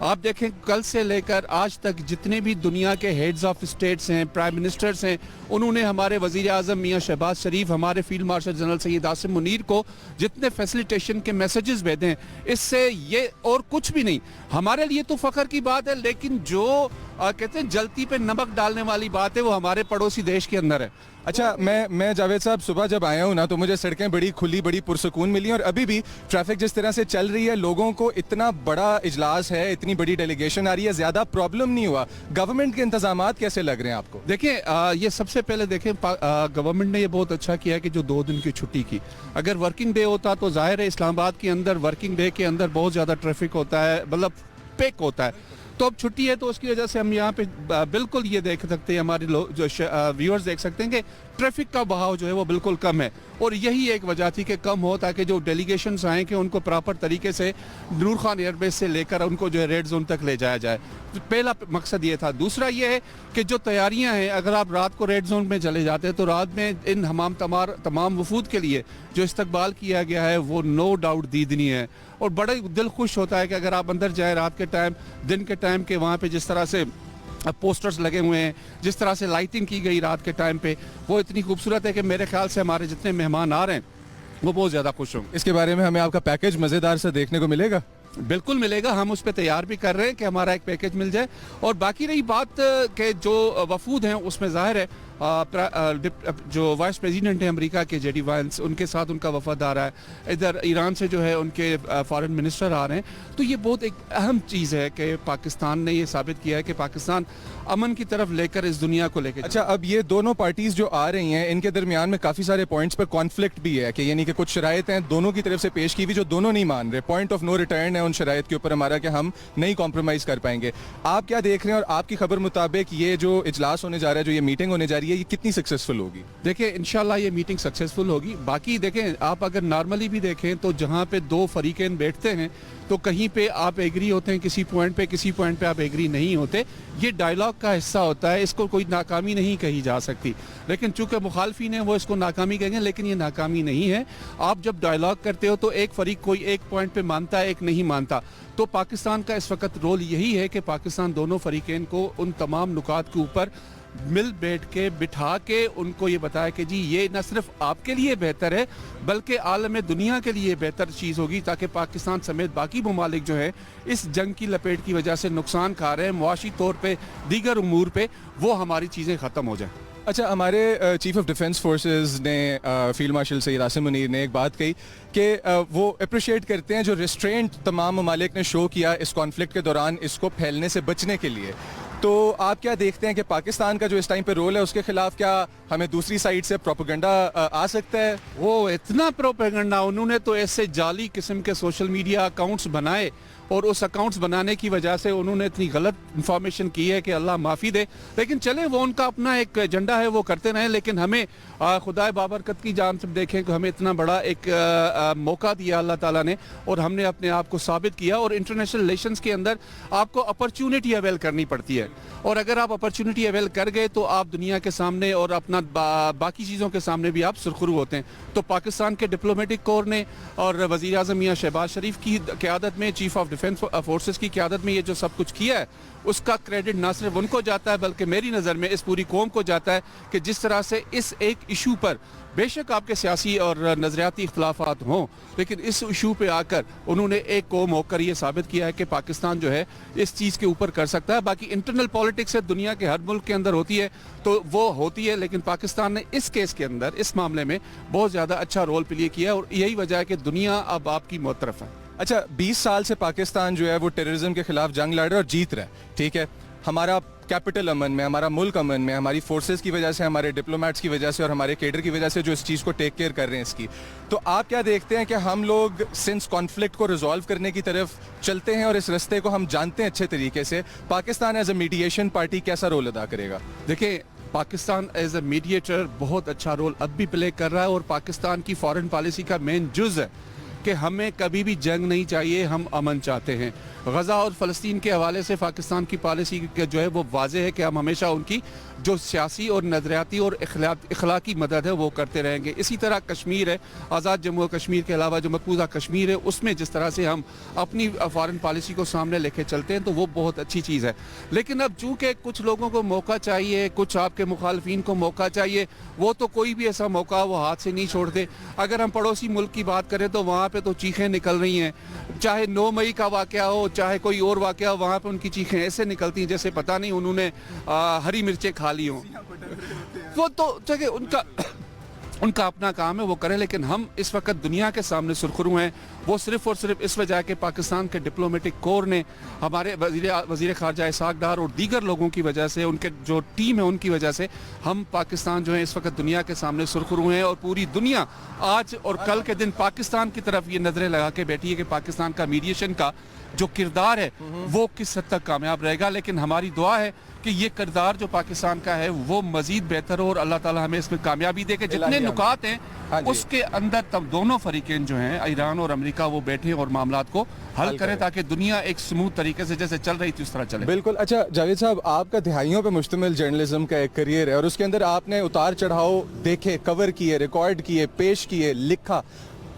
आप देखें कल से लेकर आज तक जितने भी दुनिया के हेड्स ऑफ स्टेट्स हैं, प्राइम मिनिस्टर्स हैं, उन्होंने हमारे वज़ीर आज़म मियाँ शहबाज शरीफ, हमारे field marshal general Syed Asim Munir को जितने फैसिलिटेशन के मैसेजेस भेजे हैं, इससे ये और कुछ भी नहीं, हमारे लिए तो फ़ख्र की बात है, लेकिन जो कहते हैं जलती पे नमक डालने वाली बात है वो हमारे पड़ोसी देश के अंदर है। अच्छा, मैं जावेद साहब सुबह जब आया हूँ ना तो मुझे सड़कें बड़ी खुली, बड़ी पुरसकून मिली और अभी भी ट्रैफिक जिस तरह से चल रही है, लोगों को इतना बड़ा इजलास है, इतनी बड़ी डेलीगेशन आ रही है, ज़्यादा प्रॉब्लम नहीं हुआ। गवर्नमेंट के इंतजाम कैसे लग रहे हैं आपको? देखिए ये सबसे पहले देखें गवर्नमेंट ने ये बहुत अच्छा किया कि जो 2 दिन की छुट्टी की। अगर वर्किंग डे होता तो जाहिर है इस्लामाबाद के अंदर वर्किंग डे के अंदर बहुत ज़्यादा ट्रैफिक होता है, मतलब पैक होता है, तो अब छुट्टी है तो उसकी वजह से हम यहाँ पे बिल्कुल ये देख सकते हैं, हमारे लोग जो व्यूअर्स देख सकते हैं कि ट्रैफिक का बहाव जो है वो बिल्कुल कम है और यही एक वजह थी कि कम हो ताकि जो डेलीगेशंस आए कि उनको प्रॉपर तरीके से नूर खान एयरबेस से लेकर उनको जो है रेड जोन तक ले जाया जाए। पहला मकसद ये था। दूसरा ये है कि जो तैयारियां हैं, अगर आप रात को रेड जोन में चले जाते हैं तो रात में इन तमाम वफूद के लिए जो इस्तकबाल किया गया है वो नो डाउट दीदनी है और बड़ा दिल खुश होता है कि अगर आप अंदर जाए रात के टाइम, दिन के टाइम के वहाँ पे जिस तरह से पोस्टर्स लगे हुए हैं, जिस तरह से लाइटिंग की गई रात के टाइम पे, वो इतनी खूबसूरत है कि मेरे ख्याल से हमारे जितने मेहमान आ रहे हैं वो बहुत ज़्यादा खुश होंगे। इसके बारे में हमें आपका पैकेज मज़ेदार से देखने को मिलेगा? बिल्कुल मिलेगा, हम उस पर तैयार भी कर रहे हैं कि हमारा एक पैकेज मिल जाए। और बाकी रही बात के जो वफूद हैं उसमें ज़ाहिर है जो वाइस प्रेसिडेंट हैं अमेरिका के जेडी वांस, उनके साथ उनका वफद आ रहा है, इधर ईरान से जो है उनके फॉरेन मिनिस्टर आ रहे हैं। तो ये बहुत एक अहम चीज़ है कि पाकिस्तान ने ये साबित किया है कि पाकिस्तान अमन की तरफ लेकर इस दुनिया को लेकर। अच्छा, अब ये दोनों पार्टीज जो आ रही हैं इनके दरमियान में काफ़ी सारे पॉइंट्स पर कॉन्फ्लिक्ट भी है कि यानी कि कुछ शराइत हैं दोनों की तरफ से पेश की हुई जो दोनों नहीं मान रहे, पॉइंट ऑफ नो रिटर्न है उन शराइत के ऊपर हमारा कि हम नहीं कॉम्प्रोमाइज़ कर पाएंगे। आप क्या देख रहे हैं और आपकी खबर मुताबिक ये जो इजलास होने जा रहा है, जो ये मीटिंग होने जा रही है, ये कितनी सक्सेसफुल होगी? देखिए इंशाल्लाह ये मीटिंग सक्सेसफुल होगी। बाकी देखें आप अगर नॉर्मली भी देखें तो जहाँ पे 2 फरीकें बैठते हैं तो कहीं पे आप एग्री होते हैं किसी पॉइंट पे आप एग्री नहीं होते। ये डायलॉग का हिस्सा होता है, इसको कोई नाकामी नहीं कही जा सकती, लेकिन चूंकि मुखालफिन है वो इसको नाकामी कहेंगे, लेकिन ये नाकामी नहीं है। आप जब डायलॉग करते हो तो एक फरीक कोई एक पॉइंट पे मानता है, एक नहीं मानता। तो पाकिस्तान का इस वक्त रोल यही है कि पाकिस्तान दोनों फरीकें को उन तमाम नुकात के ऊपर मिल बैठ के बिठा के उनको ये बताया कि जी ये न सिर्फ आपके लिए बेहतर है बल्कि आलम दुनिया के लिए बेहतर चीज़ होगी, ताकि पाकिस्तान समेत बाकी ममालिक जो है इस जंग की लपेट की वजह से नुकसान खा रहे हैं मुआशी तौर पे, दीगर उमूर पे, वो हमारी चीज़ें ख़त्म हो जाएं। अच्छा, हमारे चीफ ऑफ डिफेंस फोर्सेस ने फील्ड मार्शल सईद आसिम मुनीर ने एक बात कही कि वो अप्रिशिएट करते हैं जो रिस्ट्रेंट तमाम ममालिक ने शो किया इस कॉन्फ्लिक्ट के दौरान इसको फैलने से बचने के लिए। तो आप क्या देखते हैं कि पाकिस्तान का जो इस टाइम पे रोल है उसके खिलाफ क्या हमें दूसरी साइड से प्रोपेगेंडा आ सकता है? वो इतना प्रोपेगेंडा, उन्होंने तो ऐसे जाली किस्म के सोशल मीडिया अकाउंट्स बनाए और उस अकाउंट्स बनाने की वजह से उन्होंने इतनी गलत इंफॉर्मेशन की है कि अल्लाह माफ़ी दे। लेकिन चले, वो उनका अपना एक एजेंडा है, वो करते रहें। लेकिन हमें खुदाए बाबरकत की जान से देखें कि हमें इतना बड़ा एक मौका दिया अल्लाह ताला ने और हमने अपने आप को साबित किया। और इंटरनेशनल रिलेशंस के अंदर आपको अपॉर्चुनिटी अवेल करनी पड़ती है और अगर आप अपॉर्चुनिटी अवेल कर गए तो आप दुनिया के सामने और अपना बाकी चीज़ों के सामने भी आप सुरखरू होते हैं। तो पाकिस्तान के डिप्लोमेटिक कोर ने और वज़ीर आज़म मियां शहबाज शरीफ की क़यादत में, चीफ ऑफ डिफेंस फोर्सेस की क़यादत में ये जो सब कुछ किया है उसका क्रेडिट ना सिर्फ उनको जाता है बल्कि मेरी नज़र में इस पूरी कौम को जाता है कि जिस तरह से इस एक इशू पर बेशक आपके सियासी और नज़रियाती इख्तलाफात हों, लेकिन इस इशू पे आकर उन्होंने एक कौम होकर ये साबित किया है कि पाकिस्तान जो है इस चीज़ के ऊपर कर सकता है। बाकी इंटरनल पॉलिटिक्स है, दुनिया के हर मुल्क के अंदर होती है तो वो होती है, लेकिन पाकिस्तान ने इस केस के अंदर, इस मामले में बहुत ज़्यादा अच्छा रोल प्ले किया है और यही वजह है कि दुनिया अब आपकी मुतरफ है। अच्छा, 20 साल से पाकिस्तान जो है वो टेररिज्म के खिलाफ जंग लड़ रहा है और जीत रहा है, ठीक है। हमारा कैपिटल अमन में, हमारा मुल्क अमन में, हमारी फोर्सेस की वजह से, हमारे डिप्लोमेट्स की वजह से और हमारे केडर की वजह से जो इस चीज़ को टेक केयर कर रहे हैं इसकी। तो आप क्या देखते हैं कि हम लोग सिंस कॉन्फ्लिक्ट को रिजॉल्व करने की तरफ चलते हैं और इस रास्ते को हम जानते हैं अच्छे तरीके से, Pakistan as a mediation party कैसा रोल अदा करेगा? देखिए, पाकिस्तान एज ए मीडिएटर बहुत अच्छा रोल अब भी प्ले कर रहा है और पाकिस्तान की फॉरेन पॉलिसी का मेन जुज़ है कि हमें कभी भी जंग नहीं चाहिए, हम अमन चाहते हैं। गज़ा और फ़लस्तीन के हवाले से पाकिस्तान की पॉलिसी जो है वो वाज़े है कि हम हमेशा उनकी जो सियासी और नज़रियाती और इखलाकी मदद है वो करते रहेंगे। इसी तरह कश्मीर है, आज़ाद जम्मू और कश्मीर के अलावा जो मकबूजा कश्मीर है उसमें जिस तरह से हम अपनी फ़ॉरेन पॉलिसी को सामने लेके चलते हैं तो वो बहुत अच्छी चीज़ है। लेकिन अब चूँकि कुछ लोगों को मौका चाहिए, कुछ आपके मुखालफिन को मौका चाहिए, वो तो कोई भी ऐसा मौका वो हाथ से नहीं छोड़ते। अगर हम पड़ोसी मुल्क की बात करें तो वहाँ पे तो चीखें निकल रही हैं, चाहे 9 मई का वाक़या हो चाहे कोई और वाक़या हो, वहाँ पे उनकी चीखें ऐसे निकलती हैं जैसे पता नहीं उन्होंने हरी मिर्चें खा ली हों। वो तो जगह उनका अपना काम है, वो करें। लेकिन हम इस वक्त दुनिया के सामने सुरखरू हैं, वो सिर्फ और सिर्फ इस वजह के पाकिस्तान के डिप्लोमेटिक कोर ने, हमारे वज़ीर ख़ारजा इसहाक़ डार और दीगर लोगों की वजह से, उनके जो टीम है उनकी वजह से हम पाकिस्तान जो है इस वक्त दुनिया के सामने सुरखरू हैं और पूरी दुनिया आज और कल के दिन पाकिस्तान की तरफ ये नज़रें लगा के बैठी है कि पाकिस्तान का मीडिएशन का जो किरदार है वो किस हद तक कामयाब रहेगा। लेकिन हमारी दुआ है कि ये किरदार जो पाकिस्तान का है वो मजीद बेहतर हो और अल्लाह ताला हमें इसमें कामयाबी दे के जितने नुकात हैं उसके अंदर तब दोनों फरीकें जो हैं ईरान और अमेरिका वो बैठे और मामलात को हल करें ताकि दुनिया एक स्मूथ तरीके से जैसे चल रही थी उस तरह चले। बिल्कुल। अच्छा जावेद साहब, आपका दिहाइयों पे मुश्तमिल जर्नलिज्म का एक करियर है और उसके अंदर आपने उतार चढ़ाव देखे, कवर किए, रिकॉर्ड किए, पेश किए, लिखा।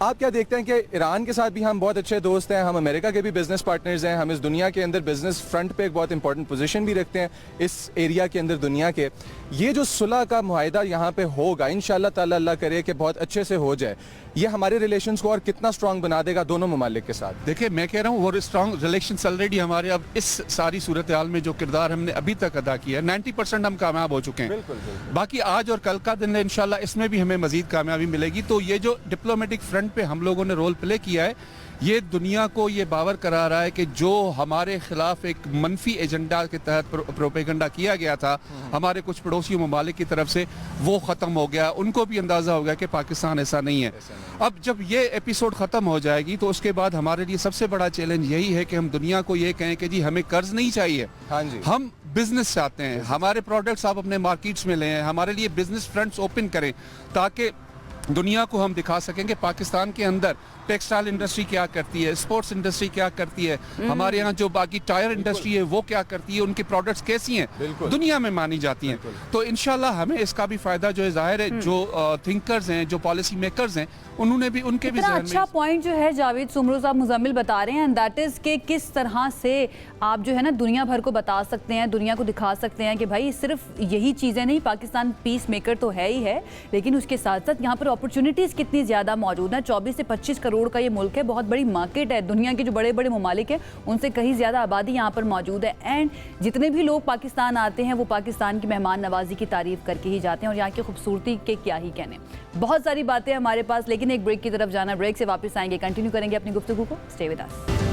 आप क्या देखते हैं कि ईरान के साथ भी हम बहुत अच्छे दोस्त हैं, हम अमेरिका के भी बिजनेस पार्टनर्स हैं, हम इस दुनिया के अंदर बिजनेस फ्रंट पे एक बहुत इंपॉर्टेंट पोजीशन भी रखते हैं इस एरिया के अंदर दुनिया के। ये जो सुलह का मुआहिदा यहाँ पे होगा इंशाल्लाह ताला, अल्लाह करे कि बहुत अच्छे से हो जाए, ये हमारे रिलेशंस को और कितना स्ट्रांग बना देगा दोनों ममालिक के साथ? देखिए, मैं कह रहा हूँ वो स्ट्रांग रिलेशंस ऑलरेडी हमारे अब इस सारी सूरत हाल में जो किरदार हमने अभी तक अदा किया है 90% हम कामयाब हो चुके हैं। बिल्कुल। बाकी आज और कल का दिन है इंशाल्लाह इसमें भी हमें मजीद कामयाबी मिलेगी। तो ये जो डिप्लोमेटिक फ्रंट पे हम लोगों ने रोल प्ले किया है ये दुनिया को ये बावर करा रहा है कि जो हमारे खिलाफ एक मनफी एजेंडा के तहत प्रोपेगेंडा किया गया था हमारे कुछ पड़ोसी ममालिक की तरफ से, वो ख़त्म हो गया। उनको भी अंदाज़ा हो गया कि पाकिस्तान ऐसा नहीं है। अब जब ये एपिसोड ख़त्म हो जाएगी तो उसके बाद हमारे लिए सबसे बड़ा चैलेंज यही है कि हम दुनिया को ये कहें कि जी हमें कर्ज नहीं चाहिए, हाँ जी, हम बिजनेस चाहते हैं, हमारे प्रोडक्ट्स आप अपने मार्केट्स में लें, हमारे लिए बिजनेस फ्रंट्स ओपन करें ताकि दुनिया को हम दिखा सकें कि पाकिस्तान के अंदर टेक्सटाइल इंडस्ट्री क्या करती है, स्पोर्ट्स इंडस्ट्री क्या करती है, हमारे यहाँ जो बाकी टायर इंडस्ट्री है वो क्या करती है, उनकी प्रोडक्ट्स कैसी हैं, दुनिया में मानी जाती हैं। तो इंशाल्लाह हमें इसका भी फायदा जो है जाहिर है जो थिंकर्स हैं, जो पॉलिसी मेकर्स हैं, उन्होंने भी उनके भी अच्छा पॉइंट जो है जावेद सुमरू साहब मुजम्मिल बता रहे हैं एंड दैट इज कि किस तरह से आप जो है ना दुनिया भर को बता सकते हैं, दुनिया को दिखा सकते हैं कि भाई सिर्फ यही चीज़ें नहीं, पाकिस्तान पीस मेकर तो है ही है, लेकिन उसके साथ साथ यहाँ पर अपॉर्चुनिटीज़ कितनी ज़्यादा मौजूद हैं। 24 से 25 करोड़ का ये मुल्क है, बहुत बड़ी मार्केट है, दुनिया के जो बड़े बड़े ममालिक हैं उनसे कहीं ज़्यादा आबादी यहाँ पर मौजूद है। एंड जितने भी लोग पाकिस्तान आते हैं वो पाकिस्तान की मेहमान नवाजी की तारीफ़ करके ही जाते हैं, और यहाँ की खूबसूरती के क्या ही कहने। बहुत सारी बातें हमारे पास, लेकिन एक ब्रेक की तरफ जाना, ब्रेक से वापस आएंगे, कंटिन्यू करेंगे अपनी गुफ्तगू को। Stay with us.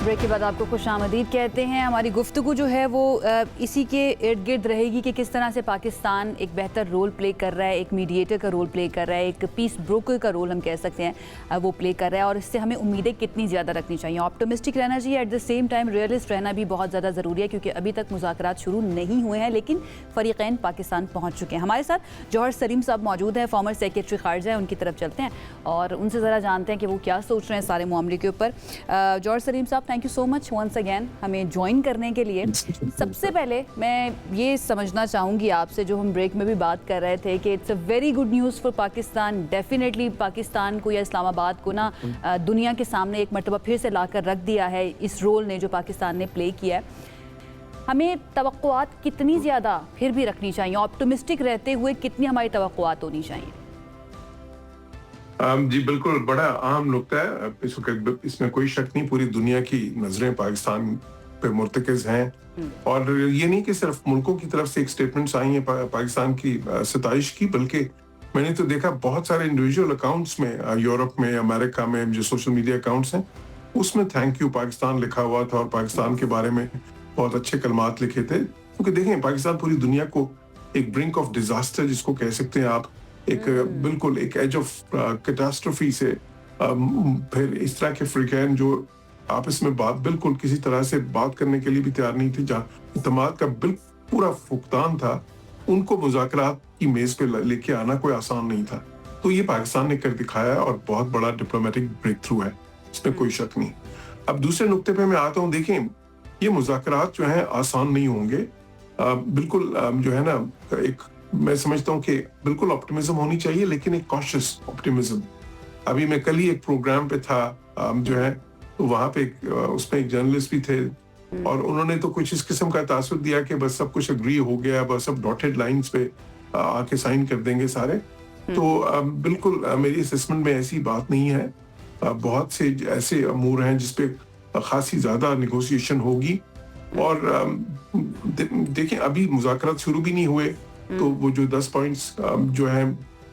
ब्रेक के बाद आपको खुशामदीद कहते हैं। हमारी गुफ्तगू जो है वो इसी के इर्द गिर्द रहेगी कि किस तरह से पाकिस्तान एक बेहतर रोल प्ले कर रहा है, एक मीडिएटर का रोल प्ले कर रहा है, एक पीस ब्रोकर का रोल हम कह सकते हैं वो प्ले कर रहा है, और इससे हमें उम्मीदें कितनी ज़्यादा रखनी चाहिए। ऑप्टिमिस्टिक रहना चाहिए, at the same time realist रहना भी बहुत ज़्यादा ज़रूरी है, क्योंकि अभी तक मुज़ाकरात शुरू नहीं हुए हैं लेकिन फ़रीक़ैन पाकिस्तान पहुँच चुके हैं। हमारे साथ जौहर सलीम साहब मौजूद हैं, फॉर्मर सेक्रेटरी ख़ारिजा है, उनकी तरफ चलते हैं और उनसे ज़रा जानते हैं कि वो क्या सोच रहे हैं सारे मामले के ऊपर। जौहर सलीम साहब, thank you so much once again हमें ज्वाइन करने के लिए। सबसे पहले मैं ये समझना चाहूँगी आपसे, जो हम ब्रेक में भी बात कर रहे थे कि it's a very good news for Pakistan. Definitely Pakistan को या इस्लामाबाद को ना दुनिया के सामने एक मरतबा फिर से लाकर रख दिया है इस रोल ने जो पाकिस्तान ने प्ले किया है। हमें तवक्कुआत कितनी ज़्यादा फिर भी रखनी चाहिए, ऑप्टिमिस्टिक रहते हुए कितनी हमारी तवक्कुआत होनी चाहिए? जी बिल्कुल, बड़ा अहम नुक्ता है इस वक्त, इसमें कोई शक नहीं। पूरी दुनिया की नजरें पाकिस्तान पे मुर्तकिज हैं, और ये नहीं कि सिर्फ मुल्कों की तरफ से एक स्टेटमेंट्स आई हैं पाकिस्तान की सताइश की, बल्कि मैंने तो देखा बहुत सारे इंडिविजुअल अकाउंट्स में, यूरोप में, अमेरिका में, जो सोशल मीडिया अकाउंट्स हैं उसमें थैंक यू पाकिस्तान लिखा हुआ था और पाकिस्तान के बारे में बहुत अच्छे कलमात लिखे थे। क्योंकि देखें, पाकिस्तान पूरी दुनिया को एक ब्रिंक ऑफ डिजास्टर जिसको कह सकते हैं आप, एक बिल्कुल एक एज ऑफ कैटास्ट्रोफी से, फिर इस तरह के फ्रीकैन जो आपस में बात बिल्कुल किसी तरह से बात करने के लिए भी तैयार नहीं थे, जहाँ इत्तेमाद का बिल्कुल पूरा फुकदान था, उनको मुज़ाकरात की मेज पे लेके आना कोई आसान नहीं था। तो ये पाकिस्तान ने कर दिखाया और बहुत बड़ा डिप्लोमेटिक ब्रेक थ्रू है, इसमें कोई शक नहीं। अब दूसरे नुक्ते पे मैं आता हूँ। देखें, ये मुज़ाकरात जो है आसान नहीं होंगे, बिल्कुल जो है ना, एक मैं समझता हूँ कि बिल्कुल ऑप्टिमिज्म होनी चाहिए, लेकिन एक कॉशियस ऑप्टिमिज्म। अभी मैं कल ही एक प्रोग्राम पे था जो है, तो वहां पे उसमें एक जर्नलिस्ट भी थे और उन्होंने तो कुछ इस किस्म का तासुर दिया कि बस सब कुछ अग्री हो गया, बस सब डॉटेड लाइंस पे आके साइन कर देंगे सारे। तो बिल्कुल मेरी असेसमेंट में ऐसी बात नहीं है। बहुत से ऐसे अमूर हैं जिसपे खासी ज्यादा निगोशिएशन होगी, और देखें अभी मुज़ाकरात शुरू भी नहीं हुए, तो वो जो 10 पॉइंट्स जो है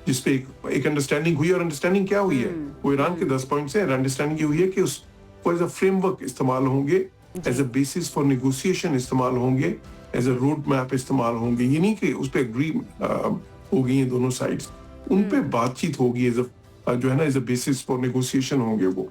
जिसपे एक अंडरस्टैंडिंग हुई, और अंडरस्टैंडिंग क्या हुई है, वो ईरान के 10 पॉइंट्स है। अंडरस्टैंडिंग ये हुई है कि उसको एज अ फ्रेमवर्क इस्तेमाल होंगे, as a basis for negotiation इस्तेमाल होंगे, एज अ रोड मैप इस्तेमाल होंगे। ये नहीं कि उस पर एग्री हो गई हैं दोनों साइड्स, उन पे बातचीत होगी, एज अ जो है ना, as a basis for negotiation होंगे वो।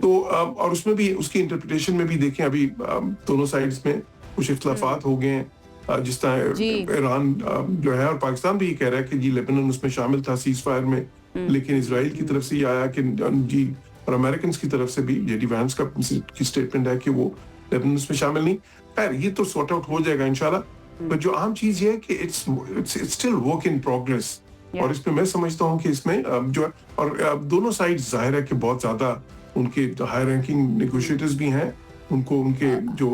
तो और उसमें भी उसकी इंटरप्रिटेशन में भी देखें, अभी दोनों साइड्स में कुछ इख्तलाफात हो गए हैं, जिस तरह ईरान जो है, और पाकिस्तान भी ये कह रहा है कि जी लेबनान उसमें शामिल था सीज फायर में, लेकिन इजराइल की तरफ से ये आया कि जी, और अमेरिकन की तरफ से भी जेडी वैंस का की स्टेटमेंट है कि वो लेबनान उसमें शामिल नहीं। खैर ये तो सॉर्ट आउट हो जाएगा इंशाल्लाह, पर जो अहम चीज ये है कि it's still work in progress, और इसमें मैं समझता हूँ कि इसमें जो है, और दोनों साइड जाहिर है कि बहुत ज्यादा उनके हाई रैंकिंग नेगोशिएटर्स भी हैं, उनको उनके जो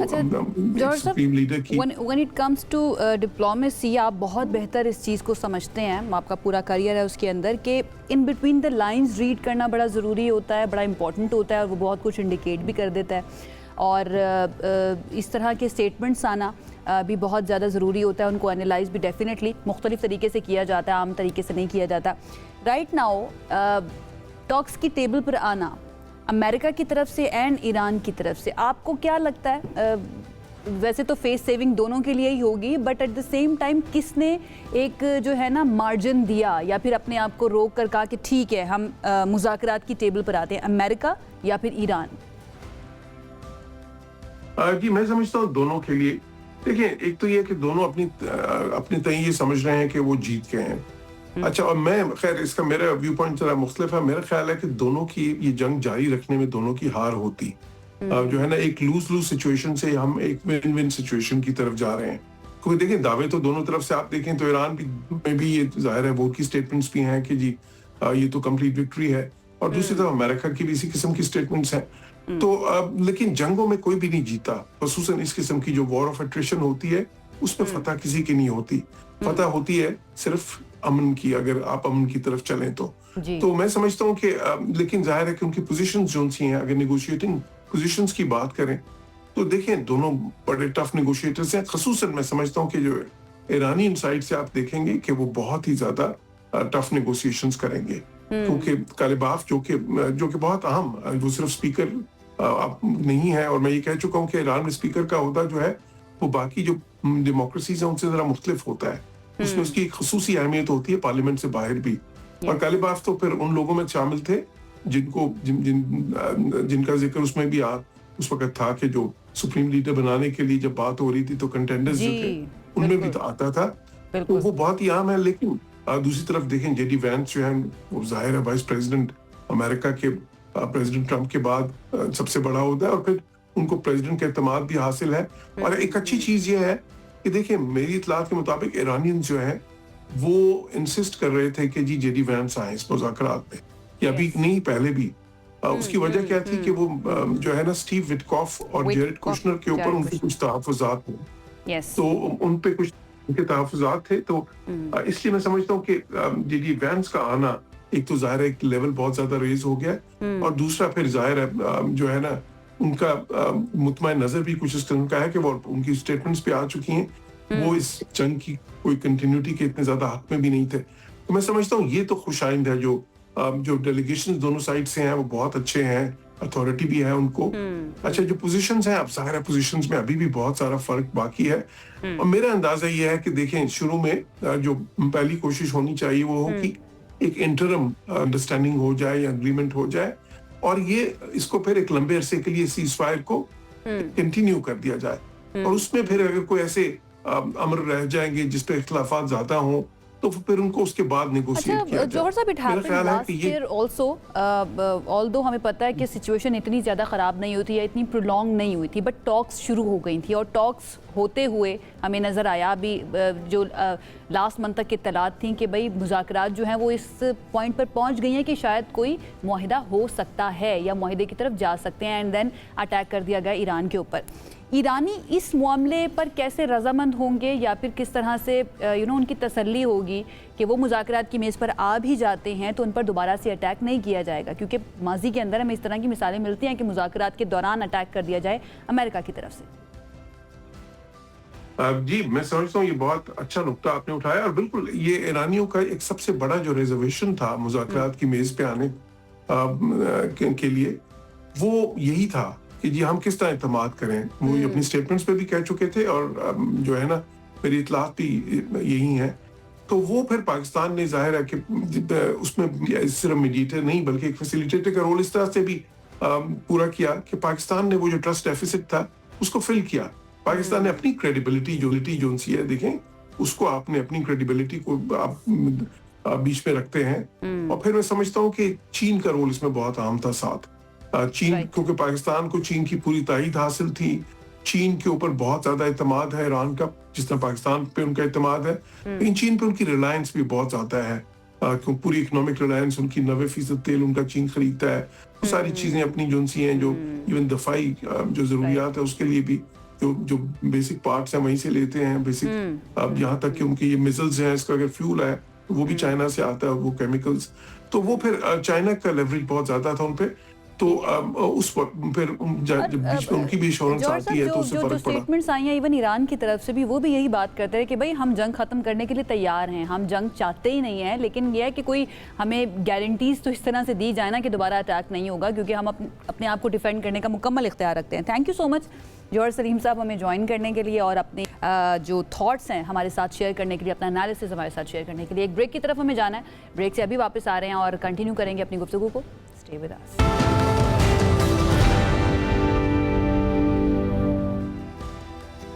सुप्रीम लीडर की when it comes to diplomacy, आप बहुत बेहतर इस चीज़ को समझते हैं, आपका पूरा करियर है उसके अंदर, कि in between the lines read करना बड़ा ज़रूरी होता है, बड़ा इंपॉर्टेंट होता है, और वो बहुत कुछ इंडिकेट भी कर देता है, और इस तरह के स्टेटमेंट्स आना भी बहुत ज़्यादा ज़रूरी होता है। उनको एनालाइज भी डेफिनेटली मुख्तलिफ तरीके से किया जाता है, आम तरीके से नहीं किया जाता। राइट नाउ टॉक्स की टेबल पर आना अमेरिका की तरफ से एंड ईरान की तरफ से, आपको क्या लगता है? वैसे तो फेस सेविंग दोनों के लिए ही होगी, but at the same time किसने एक जो है ना मार्जिन दिया, या फिर अपने आप को रोक कर कहा कि ठीक है हम मुज़ाकरात की टेबल पर आते हैं, अमेरिका या फिर ईरान? जी मैं समझता हूँ दोनों के लिए। देखिए, एक तो ये कि दोनों अपनी तय ये समझ रहे हैं कि वो जीत गए हैं। अच्छा, और मैं खैर इसका मेरा व्यू पॉइंट जरा मुख्तलिफ है। मेरा ख्याल है कि दोनों की ये जंग जारी रखने में दोनों की हार होती, जो है ना, एक लूज लूज सिचुएशन से हम एक विन विन सिचुएशन की तरफ जा रहे हैं। क्योंकि देखिए दावे तो दोनों तरफ से आप देखें तो ईरान में भी ये जाहिर है, वो की स्टेटमेंट्स भी हैं कि जी ये तो कंप्लीट विक्ट्री है, और दूसरी तरफ अमेरिका की भी इसी किस्म की स्टेटमेंट्स हैं। तो लेकिन जंगों में कोई भी नहीं जीता, खसूसन इस किस्म की जो वॉर ऑफ एट्रिशन होती है, उसमें फतह किसी की नहीं होती। फतह होती है सिर्फ अमन की, अगर आप अमन की तरफ चलें तो मैं समझता हूँ कि लेकिन जाहिर है कि उनकी पोजीशंस जो सी हैं, अगर नेगोशिएटिंग पोजीशंस की बात करें तो देखें दोनों बड़े टफ नेगोशिएटर्स हैं। खसूसन मैं समझता हूँ कि जो ईरानी साइड से आप देखेंगे कि वो बहुत ही ज्यादा टफ नेगोशिएशंस करेंगे, क्योंकि कालिबाफ जो कि बहुत अहम, वो सिर्फ स्पीकर नहीं है, और मैं ये कह चुका हूँ कि ईरान में स्पीकर का ओहदा जो है वो बाकी जो डेमोक्रेसीज हैं उनसे जरा मुख्तलिफ होता है। उसमें उसकी एक खसूसी अहमियत होती है पार्लियामेंट से बाहर भी। और कालिबाफ तो फिर उन लोगों में शामिल थे जिनका जिक्र उसमें भी उस वक्त था कि जो सुप्रीम लीडर बनाने के लिए जब बात हो रही थी तो कंटेंडर्स जो थे उनमें भी तो आता था, तो वो बहुत ही आम है। लेकिन दूसरी तरफ देखें जेडी वैंस जो है वो जाहिर है वाइस प्रेसिडेंट अमेरिका के प्रेसिडेंट ट्रंप के बाद सबसे बड़ा होता है, और फिर उनको प्रेसिडेंट का एतमाद भी हासिल है। और एक अच्छी चीज ये है कि देखिए मेरी इत्तलात के मुताबिक ईरानियन जो है वो इंसिस्ट कर रहे थे कि जी जेडी वैंस आए इस मुज़ाकरात में, या अभी नहीं पहले भी। उसकी वजह क्या थी कि वो जो है ना स्टीव विटकॉफ और जेरेड कुशनर के ऊपर उनके कुछ तहफ़्फ़ुज़ात थे, तो उन पे कुछ उनके तहफ़्फ़ुज़ात थे, तो इसलिए मैं समझता हूँ कि जेडी वैंस का आना एक तो जाहिर है एक लेवल बहुत ज्यादा रेज हो गया, और दूसरा फिर जाहिर है जो है ना उनका मुतमईन नजर भी कुछ इस तरह का है कि वो उनकी स्टेटमेंट्स भी आ चुकी हैं, वो इस जंग की कोई कंटिन्यूटी के इतने ज्यादा हक में भी नहीं थे। तो मैं समझता हूँ ये तो खुशाइंद है, जो डेलीगेशन दोनों साइड से हैं वो बहुत अच्छे हैं, अथॉरिटी भी है उनको। अच्छा जो पोजीशंस हैं, अब जाहिर है पोजीशंस में अभी भी बहुत सारा फर्क बाकी है, और मेरा अंदाजा ये है कि देखें शुरू में जो पहली कोशिश होनी चाहिए वो हो कि एक इंटरम अंडरस्टैंडिंग हो जाए या एग्रीमेंट हो जाए, और ये इसको फिर एक लंबे अरसे के लिए सीज़फायर को कंटिन्यू कर दिया जाए, और उसमें फिर अगर कोई ऐसे अमर रह जाएंगे जिस पे इख्तिलाफात ज्यादा हों तो फिर उनको उसके बाद नेगोशिएट किया जाए। जौहर साहब, it happened last year also, although हमें पता है कि सिचुएशन इतनी ज़्यादा ख़राब नहीं हुई थी या इतनी प्रोलॉन्ग नहीं हुई थी, बट टॉक्स शुरू हो गई थी, और टॉक्स होते हुए हमें नज़र आया अभी जो लास्ट मंथ तक की इत्तलात थी कि भाई मुज़ाकरात जो हैं वो इस पॉइंट पर पहुंच गई हैं कि शायद कोई मुआहिदा हो सकता है या मुआहिदे की तरफ जा सकते हैं, एंड देन अटैक कर दिया गया ईरान के ऊपर। ईरानी इस मामले पर कैसे रजामंद होंगे, या फिर किस तरह से उनकी तसल्ली होगी कि वो मुज़ाकरात की मेज़ पर आ भी जाते हैं तो उन पर दोबारा से अटैक नहीं किया जाएगा, क्योंकि माजी के अंदर हमें इस तरह की मिसालें मिलती हैं कि मुज़ाकरात के दौरान अटैक कर दिया जाए अमेरिका की तरफ से। जी मैं समझता हूँ ये बहुत अच्छा नुक्ता आपने उठाया, और बिल्कुल ये ईरानियों का एक सबसे बड़ा जो रिजर्वेशन था मुज़ाकरात की मेज़ पे आने के लिए वो यही था कि जी हम किस तरह इत्तेमाद करें। वो अपनी स्टेटमेंट्स पे भी कह चुके थे, और जो है ना मेरी इत्तलात भी यही है। तो वो फिर पाकिस्तान ने जाहिर है कि उसमें सिर्फ मीडिएटर नहीं बल्कि एक फैसिलिटेटर का रोल इस तरह से भी पूरा किया कि पाकिस्तान ने वो जो ट्रस्ट डेफिसिट था उसको फिल किया। पाकिस्तान ने अपनी क्रेडिबिलिटी जो सी है देखें उसको, आपने अपनी क्रेडिबिलिटी को आप बीच में रखते हैं। और फिर मैं समझता हूँ कि चीन का रोल इसमें बहुत अहम था साथ। चीन क्योंकि पाकिस्तान को चीन की पूरी तायद हासिल थी, चीन के ऊपर बहुत ज्यादा इत्तेमाद है ईरान का, जिस तरह पाकिस्तान पे उनका इत्तेमाद है, लेकिन चीन पे उनकी रिलायंस भी बहुत ज्यादा है, क्योंकि पूरी इकोनॉमिक रिलायंस उनकी 90% तेल उनका चीन खरीदता है। वो सारी चीजें अपनी जो सी हैं, जो इवन दफाई जो जरूरियात है उसके लिए भी जो बेसिक पार्ट्स हैं वहीं से लेते हैं बेसिक। अब यहाँ तक कि उनके ये मिसाइल्स हैं, इसका अगर फ्यूल है तो वो भी चाइना से आता है, वो केमिकल्स। तो वो फिर चाइना का लेवरेज बहुत ज्यादा था उनपे, तो उस फिर जब बीच में उनकी भी इंश्योरेंस आती है तो उससे फर्क पड़ा। स्टेटमेंट्स आई हैं इवन ईरान की तरफ से भी, वो भी यही बात करते हैं कि भाई हम जंग खत्म करने के लिए तैयार हैं, हम जंग चाहते ही नहीं हैं, लेकिन यह है कि कोई हमें गारंटीज तो इस तरह से दी जाए ना कि दोबारा अटैक नहीं होगा, क्योंकि हम अपने आप को डिफेंड करने का मुकम्मल इख्तियार रखते हैं। थैंक यू सो मच जौहर सलीम साहब हमें ज्वाइन करने के लिए और अपने जो थॉट्स हैं हमारे साथ शेयर करने के लिए, अपना एनालिसिस हमारे साथ शेयर करने के लिए। एक ब्रेक की तरफ हमें जाना है, ब्रेक से अभी वापस आ रहे हैं और कंटिन्यू करेंगे अपनी गुफ्तगू को। Stay with us.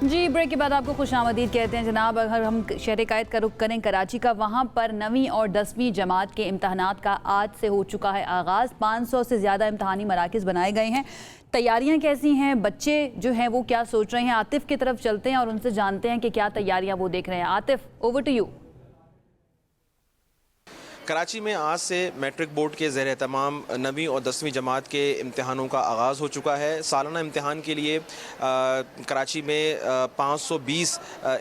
जी ब्रेक के बाद आपको खुशामदीद कहते हैं जनाब। अगर हम शहर कायद का रुख करें कराची का, वहाँ पर 9वीं और 10वीं जमात के इम्तहानात का आज से हो चुका है आगाज़। 500 से ज़्यादा इम्तहानी मराकिज़ बनाए गए हैं। तैयारियां कैसी हैं, बच्चे जो हैं वो क्या सोच रहे हैं, आतिफ की तरफ चलते हैं और उनसे जानते हैं कि क्या तैयारियां वो देख रहे हैं। Atif, over to you. Karachi में आज से मैट्रिक बोर्ड के ज़ेर एहतमाम 9वीं और 10वीं जमात के इम्तहानों का आगाज़ हो चुका है। सालाना इम्तहान के लिए कराची में 520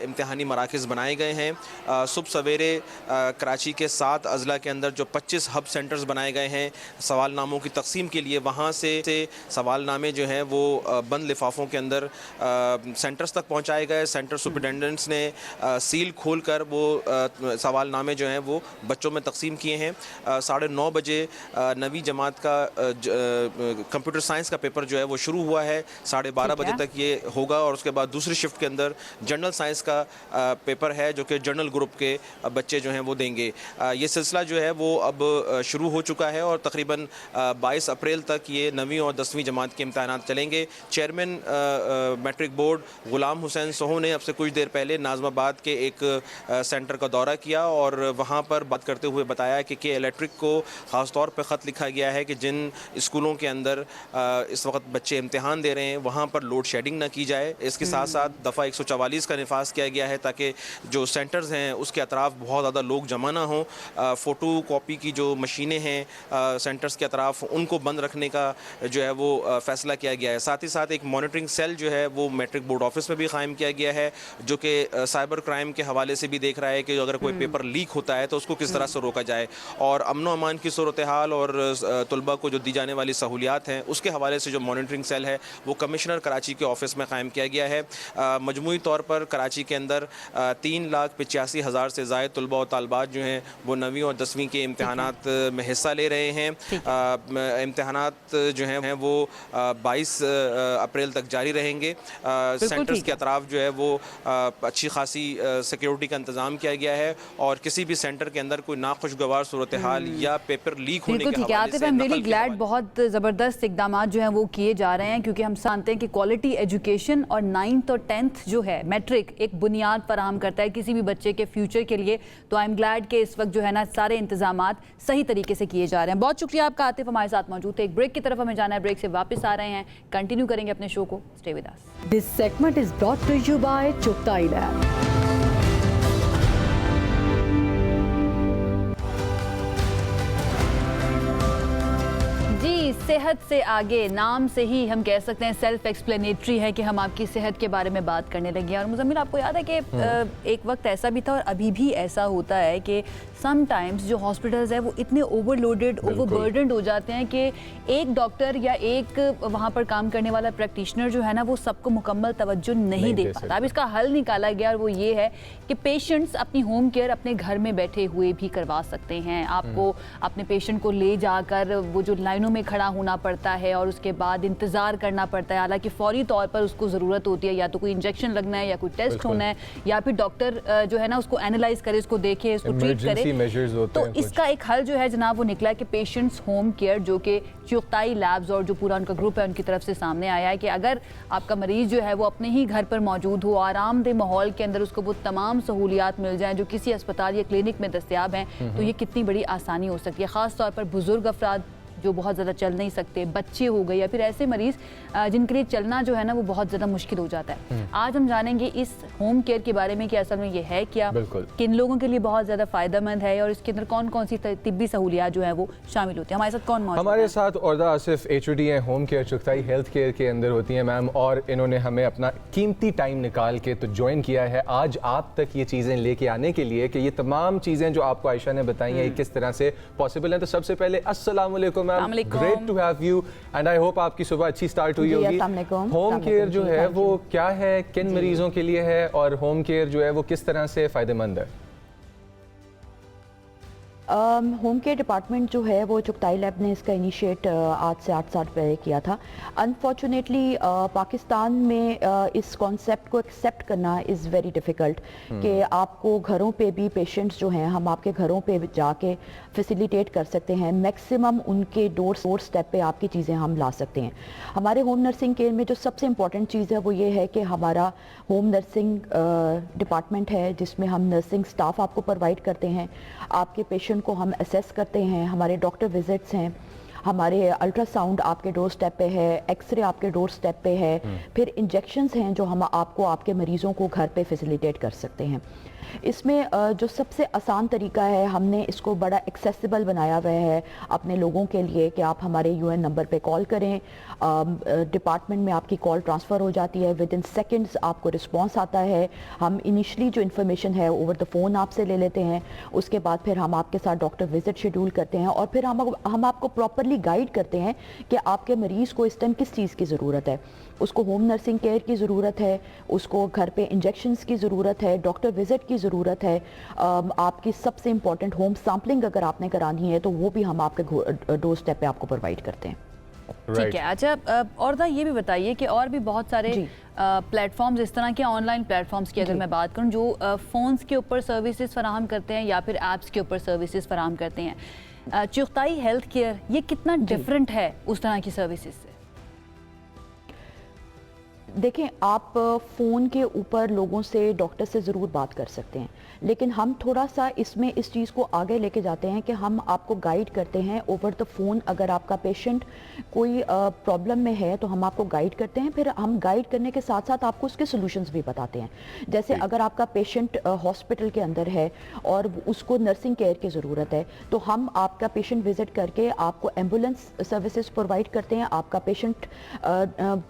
इम्तहानी मराकज़ बनाए गए हैं। सुबह सवेरे कराची के 7 अज़ला के अंदर जो 25 हब सेंटर्स बनाए गए हैं सवालनामों की तकसीम के लिए, वहाँ से सवालनामे जो हैं वो बंद लिफाफों के अंदर सेंटर्स तक पहुँचाए गए। सेंटर सुपरिटेंडेंट्स ने सील खोल कर वो सवालनामे जो हैं वो बच्चों में तकसीम किए हैं। 9:30 बजे 9वीं जमात का कंप्यूटर साइंस का पेपर जो है वो शुरू हुआ है। 12:30 बजे तक ये होगा और उसके बाद दूसरी शिफ्ट के अंदर जनरल साइंस का पेपर है जो कि जनरल ग्रुप के बच्चे जो हैं वो देंगे। ये सिलसिला जो है वो अब शुरू हो चुका है और तकरीबन 22 अप्रैल तक ये 9वीं और 10वीं जमात के इम्तहानात चलेंगे। Chairman matric board Ghulam Hussain Soho ने अब से कुछ देर पहले नाज़माबाद के एक सेंटर का दौरा किया और वहाँ पर बात करते हुए बताया कि इलेक्ट्रिक को ख़ास तौर पर ख़त लिखा गया है कि जिन स्कूलों के अंदर इस वक्त बच्चे इम्तहान दे रहे हैं वहाँ पर लोड शेडिंग ना की जाए। इसके साथ साथ दफ़ा 144 का निफाज किया गया है ताकि जो सेंटर्स हैं उसके अतराफ़ बहुत ज़्यादा लोग जमा ना हों। फ़ोटो कॉपी की जो मशीनें हैं सेंटर्स के अतराफ़ उनको बंद रखने का जो है वो फ़ैसला किया गया है। साथ ही साथ एक मॉनिटरिंग सेल जो है वो मैट्रिक बोर्ड ऑफिस में भी कायम किया गया है जो कि साइबर क्राइम के हवाले से भी देख रहा है कि अगर कोई पेपर लीक होता है तो उसको किस तरह से रोका जाए और अमनो अमान की सूरत हाल और तलबा को जो दी जाने वाली सहूलियात हैं उसके हवाले से जो मॉनिटरिंग सेल है वो कमिश्नर कराची के ऑफिस में कायम किया गया है। मजमूई तौर पर कराची के अंदर 3,85,000 से ज़ायद तलबा और तालबात जो हैं वो 9वीं और 10वीं के इम्तहानात में हिस्सा ले रहे हैं। इम्तहानात जो हैं वो 22 अप्रैल तक जारी रहेंगे। सेंटर्स के अतराफ जो है वो अच्छी खासी सिक्योरिटी का इंतज़ाम किया गया है और किसी भी सेंटर के अंदर कोई नाखुशगवार सूरत हाल या पेपर लीक होने के हवाले से आई एम रियली ग्लैड बहुत ज़बरदस्त इकदाम जो हैं वो किए जा रहे हैं क्योंकि हम जानते हैं कि क्वालिटी एजुकेशन और 9th और 10th जो है मैट्रिक एक बुनियाद फराहम करता है किसी भी बच्चे के फ्यूचर के लिए। तो आई एम ग्लैड कि इस वक्त जो है ना सारे इंतजामात सही तरीके से किए जा रहे हैं। बहुत शुक्रिया आपका आतिफ हमारे साथ मौजूद थे। एक ब्रेक की तरफ हमें जाना है, ब्रेक से वापस आ रहे हैं, कंटिन्यू करेंगे अपने शो को। Stay with us. This segment is brought to you by Chughtai lab. सेहत से आगे, नाम से ही हम कह सकते हैं सेल्फ एक्सप्लेनेटरी है कि हम आपकी सेहत के बारे में बात करने लगे। और मुज़म्मिल आपको याद है कि एक वक्त ऐसा भी था और अभी भी ऐसा होता है कि समटाइम्स जो हॉस्पिटल्स हैं वो इतने ओवरलोडेड ओवरबर्डन्ड हो जाते हैं कि एक डॉक्टर या एक वहाँ पर काम करने वाला प्रैक्टिशनर जो है ना वो सबको मुकम्मल तवज्जो नहीं दे पाता। अब इसका हल निकाला गया और वो ये है कि पेशेंट्स अपनी होम केयर अपने घर में बैठे हुए भी करवा सकते हैं। आपको अपने पेशेंट को ले जाकर वो जो लाइनों में खड़ा होना पड़ता है और उसके बाद इंतज़ार करना पड़ता है, हालांकि फौरी तौर पर उसको ज़रूरत होती है या तो कोई इंजेक्शन लगना है या कोई टेस्ट होना है या फिर डॉक्टर जो है ना उसको एनालाइज करे, उसको देखे, उसको ट्रीट करे। तो इसका एक हल जो है जनाब वो निकला कि पेशेंट्स होम केयर जो कि चुगताई लैब्स और जो पूरा उनका ग्रुप है उनकी तरफ से सामने आया है कि अगर आपका मरीज़ जो है वो अपने ही घर पर मौजूद हो, आरामदेह माहौल के अंदर उसको वो तमाम सहूलियात मिल जाएं जो किसी अस्पताल या क्लिनिक में दस्तयाब हैं, तो ये कितनी बड़ी आसानी हो सकती है। ख़ास तौर पर बुज़ुर्ग अफराद जो बहुत ज़्यादा चल नहीं सकते, बच्चे हो गए या फिर ऐसे मरीज़ जिनके लिए चलना जो है ना वो बहुत ज़्यादा मुश्किल हो जाता है। आज हम जानेंगे इस होम केयर के बारे में कि असल में ये है क्या, किन लोगों के लिए बहुत ज़्यादा फ़ायदेमंद है और इसके अंदर कौन कौन सी तिब्बी सहूलियात जो है वो शामिल होती है। हमारे साथ कौन मौजूद है? हमारे साथ औरदा आसिफ HOD हैं, home care Chughtai health care के अंदर होती हैं मैम, और इन्होंने हमें अपना कीमती टाइम निकाल के तो ज्वाइन किया है आज आप तक ये चीज़ें लेके आने के लिए कि ये तमाम चीज़ें जो आपको आयशा ने बताई हैं किस तरह से पॉसिबल हैं। तो सबसे पहले अस्सलाम वालेकुम ma'am, great to have you and I hope आपकी सुबह अच्छी स्टार्ट हुई होगी। होम केयर जो है वो क्या है, किन मरीजों के लिए है और होम केयर जो है वो किस तरह से फ़ायदेमंद है? होम केयर डिपार्टमेंट जो है वो चुगताई लैब ने इसका इनिशिएट आज से 8 साल पहले किया था। अनफॉर्चुनेटली पाकिस्तान में इस कॉन्सेप्ट को एक्सेप्ट करना इज़ वेरी डिफ़िकल्ट कि आपको घरों पे भी पेशेंट्स जो हैं हम आपके घरों पे जाके फैसिलिटेट कर सकते हैं, मैक्सिमम उनके डोर स्टेप पे आपकी चीज़ें हम ला सकते हैं। हमारे होम नर्सिंग केयर में जो सबसे इम्पॉर्टेंट चीज़ है वो ये है कि हमारा होम नर्सिंग डिपार्टमेंट है जिसमें हम नर्सिंग स्टाफ आपको प्रोवाइड करते हैं, आपके पेशेंट को हम असेस करते हैं, हमारे डॉक्टर विजिट्स हैं, हमारे अल्ट्रासाउंड आपके डोर स्टेप पे है, एक्सरे आपके डोर स्टेप पे है, फिर इंजेक्शंस हैं जो हम आपको आपके मरीज़ों को घर पे फैसिलिटेट कर सकते हैं। इसमें जो सबसे आसान तरीका है, हमने इसको बड़ा एक्सेसिबल बनाया हुआ है अपने लोगों के लिए कि आप हमारे यूएन नंबर पे कॉल करें, डिपार्टमेंट में आपकी कॉल ट्रांसफ़र हो जाती है, विद इन सेकेंड्स आपको रिस्पॉन्स आता है। हम इनिशली जो इन्फॉर्मेशन है ओवर द फ़ोन आपसे ले लेते हैं, उसके बाद फिर हम आपके साथ डॉक्टर विजिट शेड्यूल करते हैं और फिर हम आपको प्रॉपरली गाइड करते हैं कि आपके मरीज़ को इस टाइम किस चीज़ की ज़रूरत है। उसको होम नर्सिंग केयर की ज़रूरत है, उसको घर पे इंजेक्शंस की ज़रूरत है, डॉक्टर विजिट की ज़रूरत है, आपकी सबसे इंपॉर्टेंट होम सैम्पलिंग अगर आपने करानी है तो वो भी हम आपके डोर स्टेप पे आपको प्रोवाइड करते हैं। ठीक है। अच्छा, और ये भी बताइए कि और भी बहुत सारे प्लेटफॉर्म्स इस तरह के ऑनलाइन प्लेटफॉर्म्स की अगर मैं बात करूं जो फ़ोन्स के ऊपर सर्विसेज फराहम करते हैं या फिर ऐप्स के ऊपर सर्विसेज फराहम करते हैं, चुगताई हेल्थ केयर ये कितना डिफरेंट है उस तरह की सर्विसेज से? देखें, आप फ़ोन के ऊपर लोगों से, डॉक्टर से ज़रूर बात कर सकते हैं, लेकिन हम थोड़ा सा इसमें इस चीज़ को आगे लेके जाते हैं कि हम आपको गाइड करते हैं ओवर द फ़ोन। अगर आपका पेशेंट कोई प्रॉब्लम में है तो हम आपको गाइड करते हैं, फिर हम गाइड करने के साथ साथ आपको उसके सॉल्यूशंस भी बताते हैं। जैसे अगर आपका पेशेंट हॉस्पिटल के अंदर है और उसको नर्सिंग केयर की ज़रूरत है तो हम आपका पेशेंट विज़िट करके आपको एम्बुलेंस सर्विसेज प्रोवाइड करते हैं। आपका पेशेंट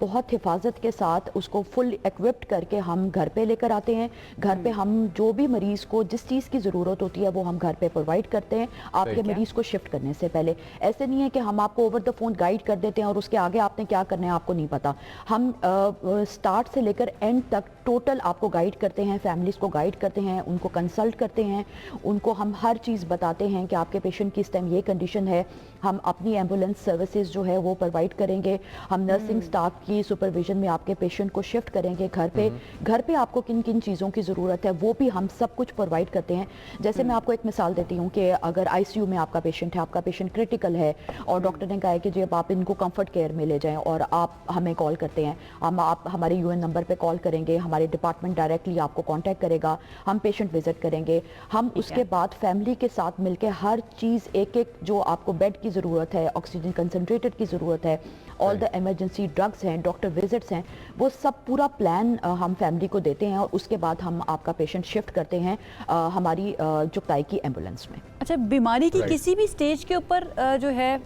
बहुत हिफाजत के साथ उसको फुल इक्विप्ड करके हम घर पे लेकर आते हैं। घर पे हम जो भी मरीज को जिस चीज़ की ज़रूरत होती है वो हम घर पे प्रोवाइड करते हैं आपके मरीज को शिफ्ट करने से पहले। ऐसे नहीं है कि हम आपको ओवर द फोन गाइड कर देते हैं और उसके आगे आपने क्या करना है आपको नहीं पता। हम स्टार्ट से लेकर एंड तक टोटल आपको गाइड करते हैं, फैमिलीज को गाइड करते हैं, उनको कंसल्ट करते हैं, उनको हम हर चीज़ बताते हैं कि आपके पेशेंट की इस टाइम ये कंडीशन है। हम अपनी एम्बुलेंस सर्विसेज जो है वो प्रोवाइड करेंगे। हम नर्सिंग स्टाफ की सुपरविजन में आपके पेशेंट को शिफ्ट करेंगे घर पे। घर पे आपको किन किन चीज़ों की ज़रूरत है वो भी हम सब कुछ प्रोवाइड करते हैं। जैसे मैं आपको एक मिसाल देती हूँ कि अगर आईसीयू में आपका पेशेंट है, आपका पेशेंट क्रिटिकल है और डॉक्टर ने कहा है कि जब आप इनको कंफर्ट केयर में ले जाएं और आप हमें कॉल करते हैं, आप हमारे यूएन नंबर पे कॉल करेंगे, हमारे डिपार्टमेंट डायरेक्टली आपको कांटेक्ट करेगा, हम पेशेंट विजिट करेंगे। हम उसके बाद फैमिली के साथ मिलकर हर चीज़ एक एक जो आपको बेड की ज़रूरत है, ऑक्सीजन कंसनट्रेटर की ज़रूरत है, ऑल द इमरजेंसी ड्रग्स हैं, डॉक्टर विजिट्स हैं, वो सब पूरा प्लान हम फैमिली को देते हैं और उसके बाद हम आपका पेशेंट शिफ्ट करते हैं हमारी चुगताई की एम्बुलेंस में। अच्छा, बीमारी की किसी भी स्टेज के ऊपर जो है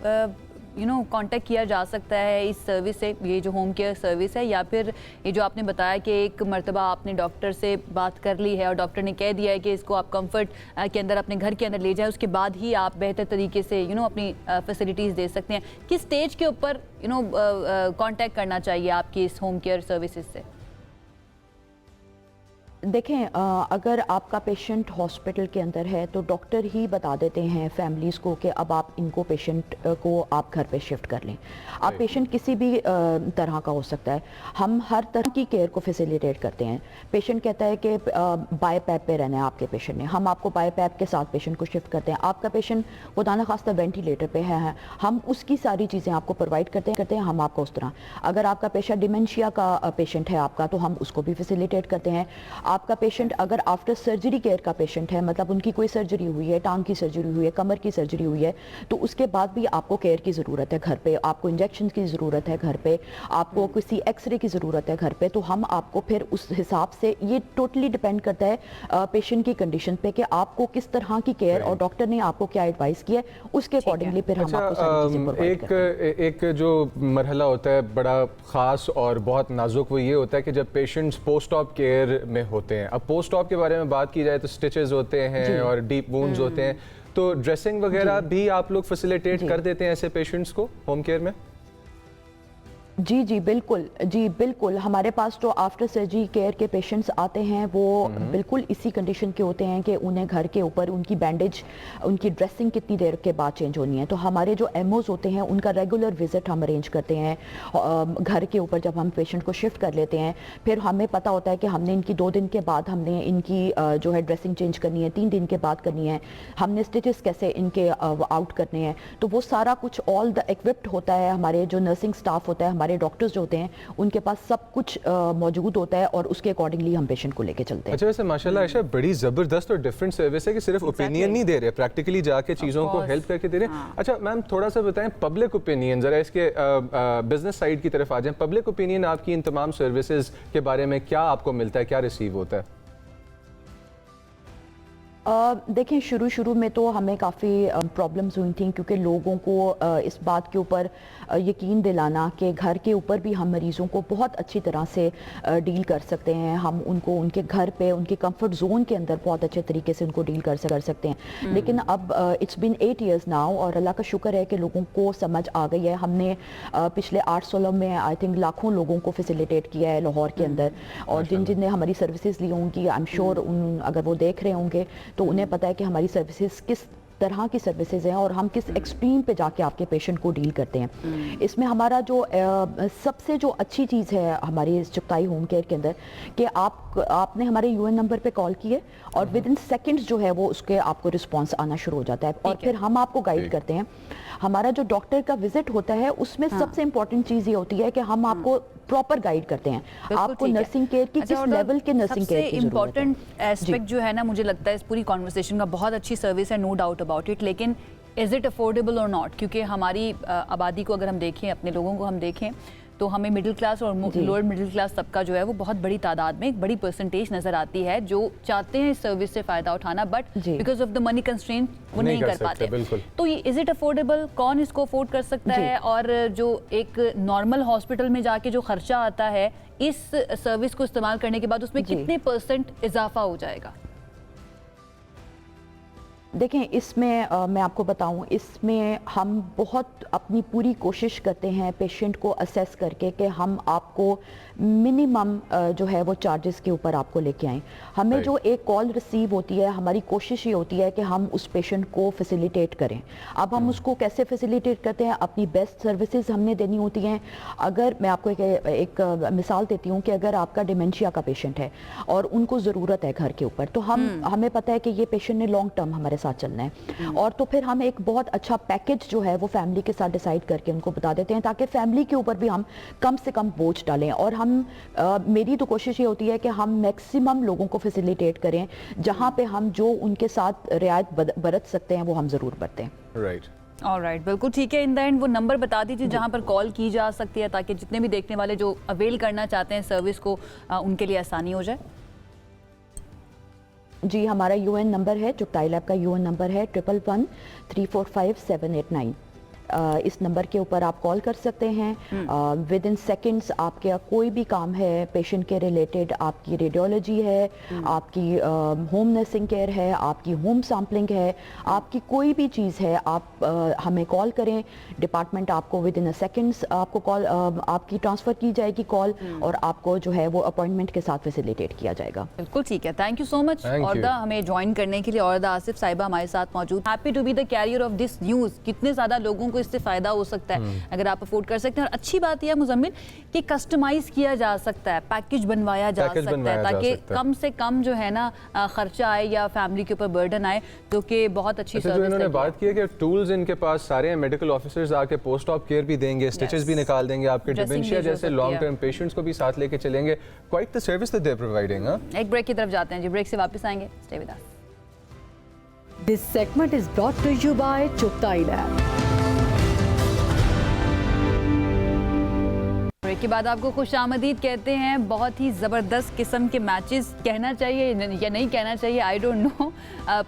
कांटेक्ट किया जा सकता है इस सर्विस से, ये जो होम केयर सर्विस है, या फिर ये जो आपने बताया कि एक मर्तबा आपने डॉक्टर से बात कर ली है और डॉक्टर ने कह दिया है कि इसको आप कंफर्ट के अंदर अपने घर के अंदर ले जाएं, उसके बाद ही आप बेहतर तरीके से अपनी फैसिलिटीज़ दे सकते हैं? किस स्टेज के ऊपर कांटेक्ट करना चाहिए आपकी इस होम केयर सर्विसेज से? देखें, अगर आपका पेशेंट हॉस्पिटल के अंदर है तो डॉक्टर ही बता देते हैं फैमिलीज़ को कि अब आप इनको पेशेंट को आप घर पे शिफ्ट कर लें। आप पेशेंट किसी भी तरह का हो सकता है, हम हर तरह की केयर को फैसिलिटेट करते हैं। पेशेंट कहता है कि बाय पैप पे रहना है आपके पेशेंट ने, हम आपको बाय पैप के साथ पेशेंट को शिफ्ट करते हैं। आपका पेशेंट खुदा न खास्ता वेंटिलेटर पे है, हम उसकी सारी चीज़ें आपको प्रोवाइड करते हैं हम आपको उस तरह। अगर आपका पेशेंट डिमेंशिया का पेशेंट है आपका, तो हम उसको भी फैसिलिटेट करते हैं। आपका पेशेंट अगर आफ्टर सर्जरी केयर का पेशेंट है, मतलब उनकी कोई सर्जरी हुई है, टांग की सर्जरी हुई है, कमर की सर्जरी हुई है, तो उसके बाद भी आपको केयर की ज़रूरत है घर पे, आपको इंजेक्शन की ज़रूरत है घर पे, आपको किसी एक्सरे की ज़रूरत है घर पे, तो हम आपको फिर उस हिसाब से, ये टोटली डिपेंड करता है पेशेंट की कंडीशन पे कि आपको किस तरह की केयर और डॉक्टर ने आपको क्या एडवाइस किया है, उसके अकॉर्डिंगली फिर हम आपको सारी चीज़ें प्रोवाइड करते हैं। एक जो मरहला होता है बड़ा ख़ास और बहुत नाजुक, वो ये होता है कि जब पेशेंट्स पोस्ट ऑप केयर में होते हैं। अब पोस्ट ऑप के बारे में बात की जाए तो स्टिचेस होते हैं और डीप वुंड्स होते हैं, तो ड्रेसिंग वगैरह भी आप लोग फैसिलिटेट कर देते हैं ऐसे पेशेंट्स को होम केयर में? जी बिल्कुल, हमारे पास जो आफ्टर सर्जरी केयर के पेशेंट्स आते हैं वो बिल्कुल इसी कंडीशन के होते हैं कि उन्हें घर के ऊपर उनकी बैंडेज, उनकी ड्रेसिंग कितनी देर के बाद चेंज होनी है। तो हमारे जो एमओज होते हैं उनका रेगुलर विजिट हम अरेंज करते हैं घर के ऊपर। जब हम पेशेंट को शिफ्ट कर लेते हैं, फिर हमें पता होता है कि हमने इनकी 2 दिन के बाद हमने इनकी जो है ड्रेसिंग चेंज करनी है, 3 दिन के बाद करनी है, हमने स्टिचेस कैसे इनके आउट करने हैं, तो वो सारा कुछ ऑल द इक्विप्ड होता है। हमारे जो नर्सिंग स्टाफ होता है, हमारे डॉक्टर्स जो होते हैं, उनके पास सब कुछ मौजूद होता है और उसके अकॉर्डिंगली हम पेशेंट को लेके चलते हैं। अच्छा, वैसे माशाल्लाह आयशा बड़ी ज़बरदस्त और डिफरेंट सर्विस है कि सिर्फ ओपिनियन नहीं दे रहे, प्रैक्टिकली जाके चीज़ों को हेल्प करके दे रहे हैं। अच्छा मैम, थोड़ा सा बताएं पब्लिक ओपिनियन, ज़रा इसके बिजनेस साइड की तरफ आ जाएं। पब्लिक ओपिनियन आपकी इन तमाम सर्विसेज के बारे में क्या आपको मिलता है, क्या रिसीव होता है? देखें, शुरू में तो हमें काफ़ी प्रॉब्लम्स हुई थी, क्योंकि लोगों को इस बात के ऊपर यकीन दिलाना कि घर के ऊपर भी हम मरीज़ों को बहुत अच्छी तरह से डील कर सकते हैं, हम उनको उनके घर पे उनके कंफर्ट जोन के अंदर बहुत अच्छे तरीके से उनको डील कर सकते हैं। लेकिन अब इट्स बिन 8 years नाउ, और अल्लाह का शुक्र है कि लोगों को समझ आ गई है। हमने पिछले 8-16 में आई थिंक लाखों लोगों को फैसिलिटेट किया है लाहौर के अंदर, और जिन ने हमारी सर्विसेज ली होंगी, आई एम श्योर अगर वो देख रहे होंगे तो उन्हें पता है कि हमारी सर्विसेज किस तरह की सर्विसेज हैं और हम किस एक्सट्रीम पे जाके आपके पेशेंट को डील करते हैं। इसमें हमारा जो सबसे जो अच्छी चीज़ है हमारी इस चुगताई होम केयर के अंदर, कि आपने हमारे यूएन नंबर पे कॉल किए और विद इन सेकेंड्स जो है वो उसके आपको रिस्पांस आना शुरू हो जाता है, और फिर हम आपको गाइड करते हैं। हमारा जो डॉक्टर का विजिट होता है उसमें सबसे इंपॉर्टेंट चीज़ ये होती है कि हम आपको प्रॉपर गाइड करते हैं आपको नर्सिंग केयर की किस लेवल के नर्सिंग केयर की जरूरत है। इम्पोर्टेंट एस्पेक्ट जो है ना, मुझे लगता है इस पूरी कॉन्वर्सेशन का, बहुत अच्छी सर्विस है, नो डाउट अबाउट इट, लेकिन इज़ इट अफोर्डेबल और नॉट? क्योंकि हमारी आबादी को अगर हम देखें, अपने लोगों को हम देखें, तो हमें मिडिल क्लास और लोअर मिडिल क्लास तबका जो है वो बहुत बड़ी तादाद में, एक बड़ी परसेंटेज नज़र आती है जो चाहते हैं इस सर्विस से फ़ायदा उठाना, but because of the money constraint वो नहीं कर पाते। तो ये इज़ इट अफोर्डेबल? कौन इसको अफोर्ड कर सकता है? और जो एक नॉर्मल हॉस्पिटल में जाके जो खर्चा आता है इस सर्विस को इस्तेमाल करने के बाद, उसमें कितने % इजाफा हो जाएगा? देखें, इसमें मैं आपको बताऊं, इसमें हम बहुत अपनी पूरी कोशिश करते हैं पेशेंट को असेस करके कि हम आपको मिनिमम जो है वो चार्जेस के ऊपर आपको लेके आएँ। हमें जो एक कॉल रिसीव होती है, हमारी कोशिश ये होती है कि हम उस पेशेंट को फैसिलिटेट करें। अब हम उसको कैसे फैसिलिटेट करते हैं? अपनी बेस्ट सर्विसेज हमने देनी होती हैं। अगर मैं आपको एक मिसाल देती हूँ कि अगर आपका डिमेंशिया का पेशेंट है और उनको ज़रूरत है घर के ऊपर, तो हमें पता है कि ये पेशेंट ने लॉन्ग टर्म हमारे साथ चलना है, और तो फिर हम एक बहुत अच्छा पैकेज जो है वो फैमिली के साथ डिसाइड करके उनको बता देते हैं, ताकि फैमिली के ऊपर भी हम कम से कम बोझ डालें। और मेरी तो कोशिश ये होती है कि हम मैक्सिमम लोगों को फैसिलिटेट करें, जहां पे हम जो उनके साथ रियायत बरत सकते हैं वो हम जरूर बरतें। राइट, ऑलराइट, बिल्कुल ठीक है। इन द एंड वो नंबर बता दीजिए जहां पर कॉल की जा सकती है, ताकि जितने भी देखने वाले जो अवेल करना चाहते हैं सर्विस को, उनके लिए आसानी हो जाए। जी, हमारा यूएन नंबर है, चुगताई लैब का यूएन नंबर है 111345 इस नंबर के ऊपर आप कॉल कर सकते हैं। विद इन सेकेंड्स आपके कोई भी काम है पेशेंट के रिलेटेड, आपकी रेडियोलॉजी है, आपकी होम नर्सिंग केयर है, आपकी होम सैम्पलिंग है, आपकी कोई भी चीज़ है, आप हमें कॉल करें। डिपार्टमेंट आपको विद इन सेकेंड्स आपको कॉल आपकी ट्रांसफ़र की जाएगी कॉल, और आपको जो है वो अपॉइंटमेंट के साथ फैसिलिटेट किया जाएगा। बिल्कुल ठीक है, थैंक यू सो मच औरदा हमें ज्वाइन करने के लिए। औरदा आसिफ साहिबा हमारे साथ मौजूद। Happy to be the carrier of this news. कितने ज़्यादा लोगों को इससे फ़ायदा हो सकता है अगर आप अफोर्ड कर सकते हैं। और अच्छी बात यह मुजम्मिल कि कस्टमाइज किया जा सकता है, पैकेज बनवाया जा सकता है, ताकि कम से कम जो है ना खर्चा आए या फैमिली के ऊपर बर्डन आए, जो कि बहुत अच्छी सर्विस है। इन्होंने बात की है कि टूल्स इनके पास सारे हैं, मेडिकल ऑफिसर्स आके पोस्ट ऑप केयर भी देंगे, स्टिचेस भी निकाल देंगे, आपके डिमेंशिया जैसे लॉन्ग टर्म पेशेंट्स को भी साथ लेके चलेंगे। Quite the service that they are providing. एक ब्रेक की तरफ जाते हैं जी, ब्रेक से वापस आएंगे, stay with us. This segment is brought to you by Chugtai Lab. Break के बाद आपको खुशामदीद कहते हैं। बहुत ही ज़बरदस्त किस्म के मैचेस कहना चाहिए या नहीं कहना चाहिए, I don't know,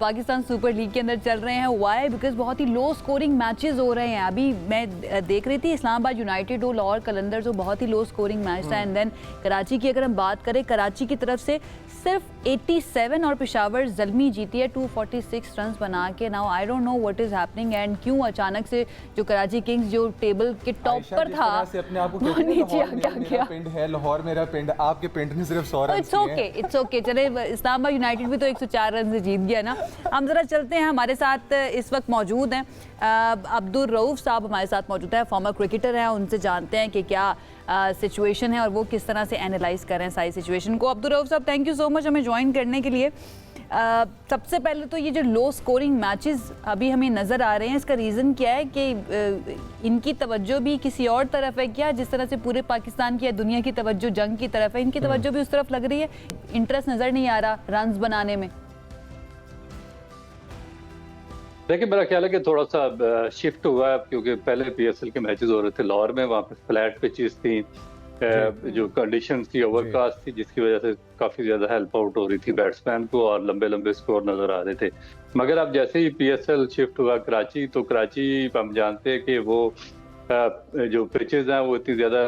Pakistan super league के अंदर चल रहे हैं। वाई? बिकॉज बहुत ही लो स्कोरिंग मैचेस हो रहे हैं। अभी मैं देख रही थी इस्लामाबाद यूनाइटेड और लाहौर कलंदर, जो बहुत ही लो स्कोरिंग मैच था। एंड देन कराची की अगर हम बात करें, कराची की तरफ से सिर्फ 87 और पेशावर ज़ल्मी जीती है 246 रन बना के। Now I don't know what is happening and क्यों अचानक से जो कराची किंग्स जो टेबल के टॉप पर था पिंड है लाहौर, मेरा पिंड, आपके पिंड ने सिर्फ 100 रन किए। It's okay. चले, इस्लामाबाद यूनाइटेड भी तो 104 रन से जीत गया ना। हम जरा चलते हैं, हमारे साथ इस वक्त मौजूद हैं अब्दुल रऊफ साहब हमारे साथ मौजूद है, फॉर्मर क्रिकेटर हैं। उनसे जानते हैं कि क्या सिचुएशन है और वो किस तरह से एनालाइज कर रहे हैं सारी सिचुएशन को। अब्दुल रऊफ साहब, थैंक यू सो मच हमें ज्वाइन करने के लिए। सबसे पहले तो ये जो लो स्कोरिंग मैचेस अभी हमें नज़र आ रहे हैं, इसका रीज़न क्या है कि इनकी तवज्जो भी किसी और तरफ है क्या? जिस तरह से पूरे पाकिस्तान की या दुनिया की तवज्जो जंग की तरफ है, इनकी तवज्जो भी उस तरफ लग रही है, इंटरेस्ट नज़र नहीं आ रहा रन्स बनाने में। देखिए, मेरा ख्याल है कि थोड़ा सा शिफ्ट हुआ है, क्योंकि पहले PSL के मैचेस हो रहे थे लाहौर में, वहाँ पे फ्लैट पिचेस थी, जो कंडीशन थी ओवरकास्ट थी, जिसकी वजह से काफ़ी ज़्यादा हेल्प आउट हो रही थी बैट्समैन को और लंबे लंबे स्कोर नज़र आ रहे थे। मगर अब जैसे ही PSL शिफ्ट हुआ कराची, तो कराची हम जानते हैं कि वो जो पिचेज हैं वो इतनी ज़्यादा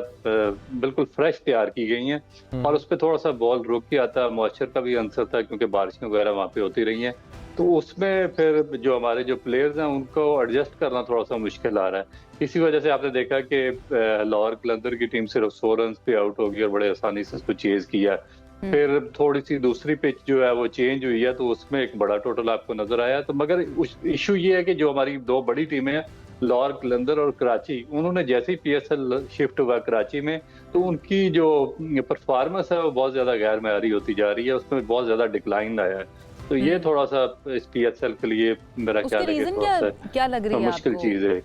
बिल्कुल फ्रेश तैयार की गई हैं और उस पर थोड़ा सा बॉल रुक गया था, मॉइस्चर का भी आंसर था क्योंकि बारिशें वगैरह वहाँ पे होती रही हैं, तो उसमें फिर जो हमारे जो प्लेयर्स हैं उनको एडजस्ट करना थोड़ा सा मुश्किल आ रहा है। इसी वजह से आपने देखा कि लाहौर कलंदर की टीम सिर्फ 100 रन पे आउट होगी और बड़े आसानी से उसको चेज किया। फिर थोड़ी सी दूसरी पिच जो है वो चेंज हुई है, तो उसमें एक बड़ा टोटल आपको नजर आया। तो मगर इशू ये है कि जो हमारी दो बड़ी टीमें हैं लाहौर कलंदर और कराची, उन्होंने जैसे ही PSL शिफ्ट हुआ कराची में, तो उनकी जो परफॉर्मेंस है वो बहुत ज्यादा गैर मयारी होती जा रही है, उसमें बहुत ज्यादा डिक्लाइन आया है। तो ये थोड़ा सा इस PSL के लिए मेरा ख्याल है कि थोड़ा सा क्या लग रही है मुश्किल चीज है।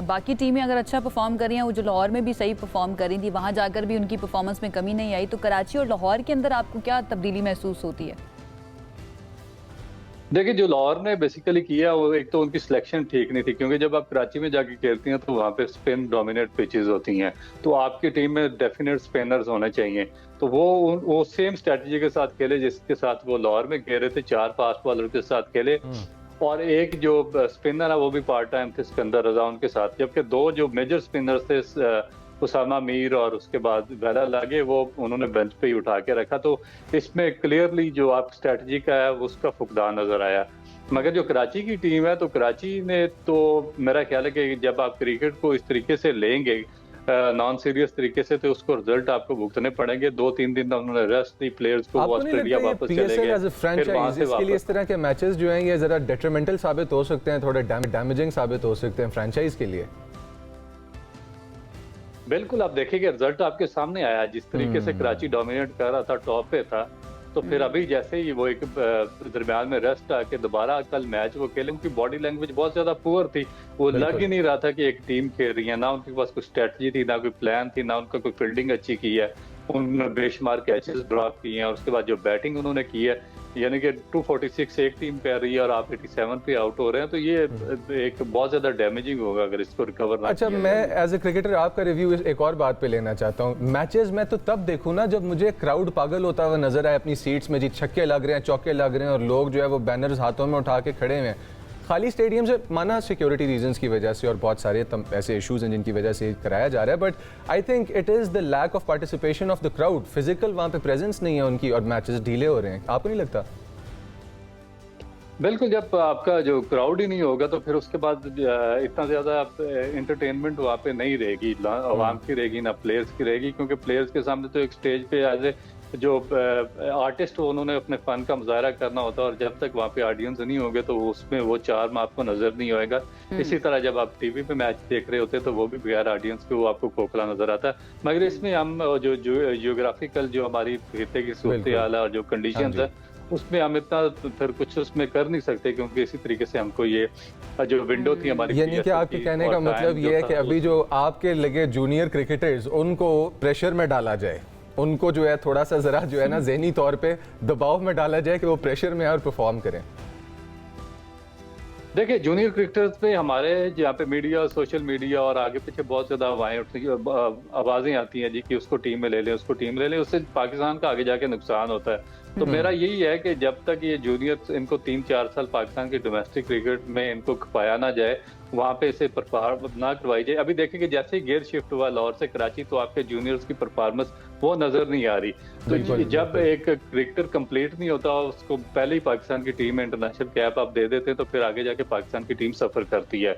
बाकी टीमें अगर अच्छा परफॉर्म कर रही हैं, वो जो लाहौर में भी सही परफॉर्म कर रही थी, वहां जाकर भी उनकी परफॉर्मेंस में कमी नहीं आई, तो कराची और लाहौर के अंदर आपको क्या तब्दीली महसूस होती है? देखिए, जो लाहौर ने बेसिकली किया वो एक तो उनकी सिलेक्शन ठीक नहीं थी, क्योंकि जब आप कराची में जाके खेलती हैं तो वहाँ पे स्पिन डोमिनेट पिचेस होती हैं, तो आपकी टीम में डेफिनेट स्पिनर्स होने चाहिए। तो वो सेम स्ट्रेटजी के साथ खेले जिसके साथ वो लाहौर में खेले थे, 4 फास्ट बॉलर के साथ खेले और एक जो स्पिनर है वो भी पार्ट टाइम थे सिकंदर रजा उनके साथ, जबकि 2 जो मेजर स्पिनर्स थे उसामा मीर और उसके बाद वेला लागे, वो उन्होंने बेंच पे ही उठा के रखा। तो इसमें क्लियरली जो आप स्ट्रेटजी का है उसका फुकदान नजर आया। मगर जो कराची की टीम है, तो कराची ने तो मेरा ख्याल है कि जब आप क्रिकेट को इस तरीके से लेंगे नॉन सीरियस तरीके से, तो उसको रिजल्ट आपको भुगतने पड़ेंगे। 2-3 दिन उन्होंने रेस्ट दी प्लेयर्स को, ऑस्ट्रेलिया वापस चले गए। इसके लिए इस तरह के मैचेस जो हैं ये जरा डेट्रीमेंटल साबित हो सकते हैं, थोड़े डैमेजिंग साबित हो सकते हैं फ्रेंचाइज के लिए। बिल्कुल, आप देखिए रिजल्ट आपके सामने आया, जिस तरीके से कराची डोमिनेट कर रहा था, टॉप पे था, तो फिर अभी जैसे ही वो एक दरमियान में रेस्ट आके दोबारा कल मैच वो खेले, उनकी बॉडी लैंग्वेज बहुत ज्यादा पुअर थी, वो लग ही नहीं रहा था कि एक टीम खेल रही है, ना उनके पास कोई स्ट्रेटजी थी, ना कोई प्लान थी, ना उनका कोई फील्डिंग अच्छी की है, उन्होंने बेशुमार कैचेस ड्रॉप किए हैं और उसके बाद जो बैटिंग उन्होंने की है, यानी कि 246 एक टीम कर रही है और आप 87 पे आउट हो रहे हैं, तो ये एक बहुत ज्यादा डैमेजिंग होगा अगर इसको रिकवर ना। अच्छा, मैं एज ए क्रिकेटर आपका रिव्यू एक और बात पे लेना चाहता हूँ। मैचेस मैं तो तब देखूँ ना जब मुझे क्राउड पागल होता हुआ नजर आए अपनी सीट्स में, जी छक्के लग रहे हैं, चौके लग रहे हैं और लोग जो है वो बैनर्स हाथों में उठा के खड़े हुए हैं खाली स्टेडियम से, माना सिक्योरिटी रीजंस की वजह से और बहुत सारे ऐसे इश्यूज हैं जिनकी वजह से कराया जा रहा है, but I think it is the lack of participation of the crowd. Physical वहाँ पे प्रेजेंस नहीं है उनकी और मैचेस ढीले हो रहे हैं, आपको नहीं लगता? बिल्कुल, जब आपका जो क्राउड ही नहीं होगा तो फिर उसके बाद इतना ज्यादा एंटरटेनमेंट वहाँ पे नहीं रहेगी, आवाम की रहेगी ना प्लेयर्स की रहेगी, क्योंकि प्लेयर्स के सामने तो एक स्टेज पे एज ए जो आर्टिस्ट उन्होंने अपने फन का मुजाहरा करना होता है और जब तक वहाँ पे ऑडियंस नहीं होंगे तो उसमें वो चार्म आपको नजर नहीं होएगा। इसी तरह जब आप टीवी पे मैच देख रहे होते हैं तो वो भी बगैर ऑडियंस के वो आपको खोखला नजर आता है। मगर इसमें हम जो जियोग्राफिकल जो हमारी खिते की सूरत हाल है और जो कंडीशन है उसमें हम इतना फिर कुछ उसमें कर नहीं सकते, क्योंकि इसी तरीके से हमको ये जो विंडो थी हमारी, यानी कि आपके कहने का मतलब ये है कि अभी जो आपके लगे जूनियर क्रिकेटर्स उनको प्रेशर में डाला जाए, उनको जो है थोड़ा सा जरा जो है ना ज़हनी तौर पे दबाव में डाला जाए कि वो प्रेशर में और परफॉर्म करें। देखिए, जूनियर क्रिकेटर्स पे हमारे जहाँ पे मीडिया, सोशल मीडिया और आगे पीछे बहुत ज़्यादा आवाज़ें आती हैं जी कि उसको टीम में ले लें, उसको टीम ले लें, उससे पाकिस्तान का आगे जाके नुकसान होता है। तो मेरा यही है कि जब तक ये जूनियर इनको 3-4 साल पाकिस्तान के डोमेस्टिक क्रिकेट में इनको खपाया ना जाए, वहाँ पे इसे परफॉर्म ना करवाई जाए। अभी देखिए कि जैसे ही गेयर शिफ्ट हुआ लाहौर से कराची, तो आपके जूनियर्स की परफॉर्मेंस वो नजर नहीं आ रही। तो जब एक क्रिकेटर कंप्लीट नहीं होता, उसको पहले ही पाकिस्तान की टीम में इंटरनेशनल कैप आप दे देते हैं, तो फिर आगे जाके पाकिस्तान की टीम सफर करती है।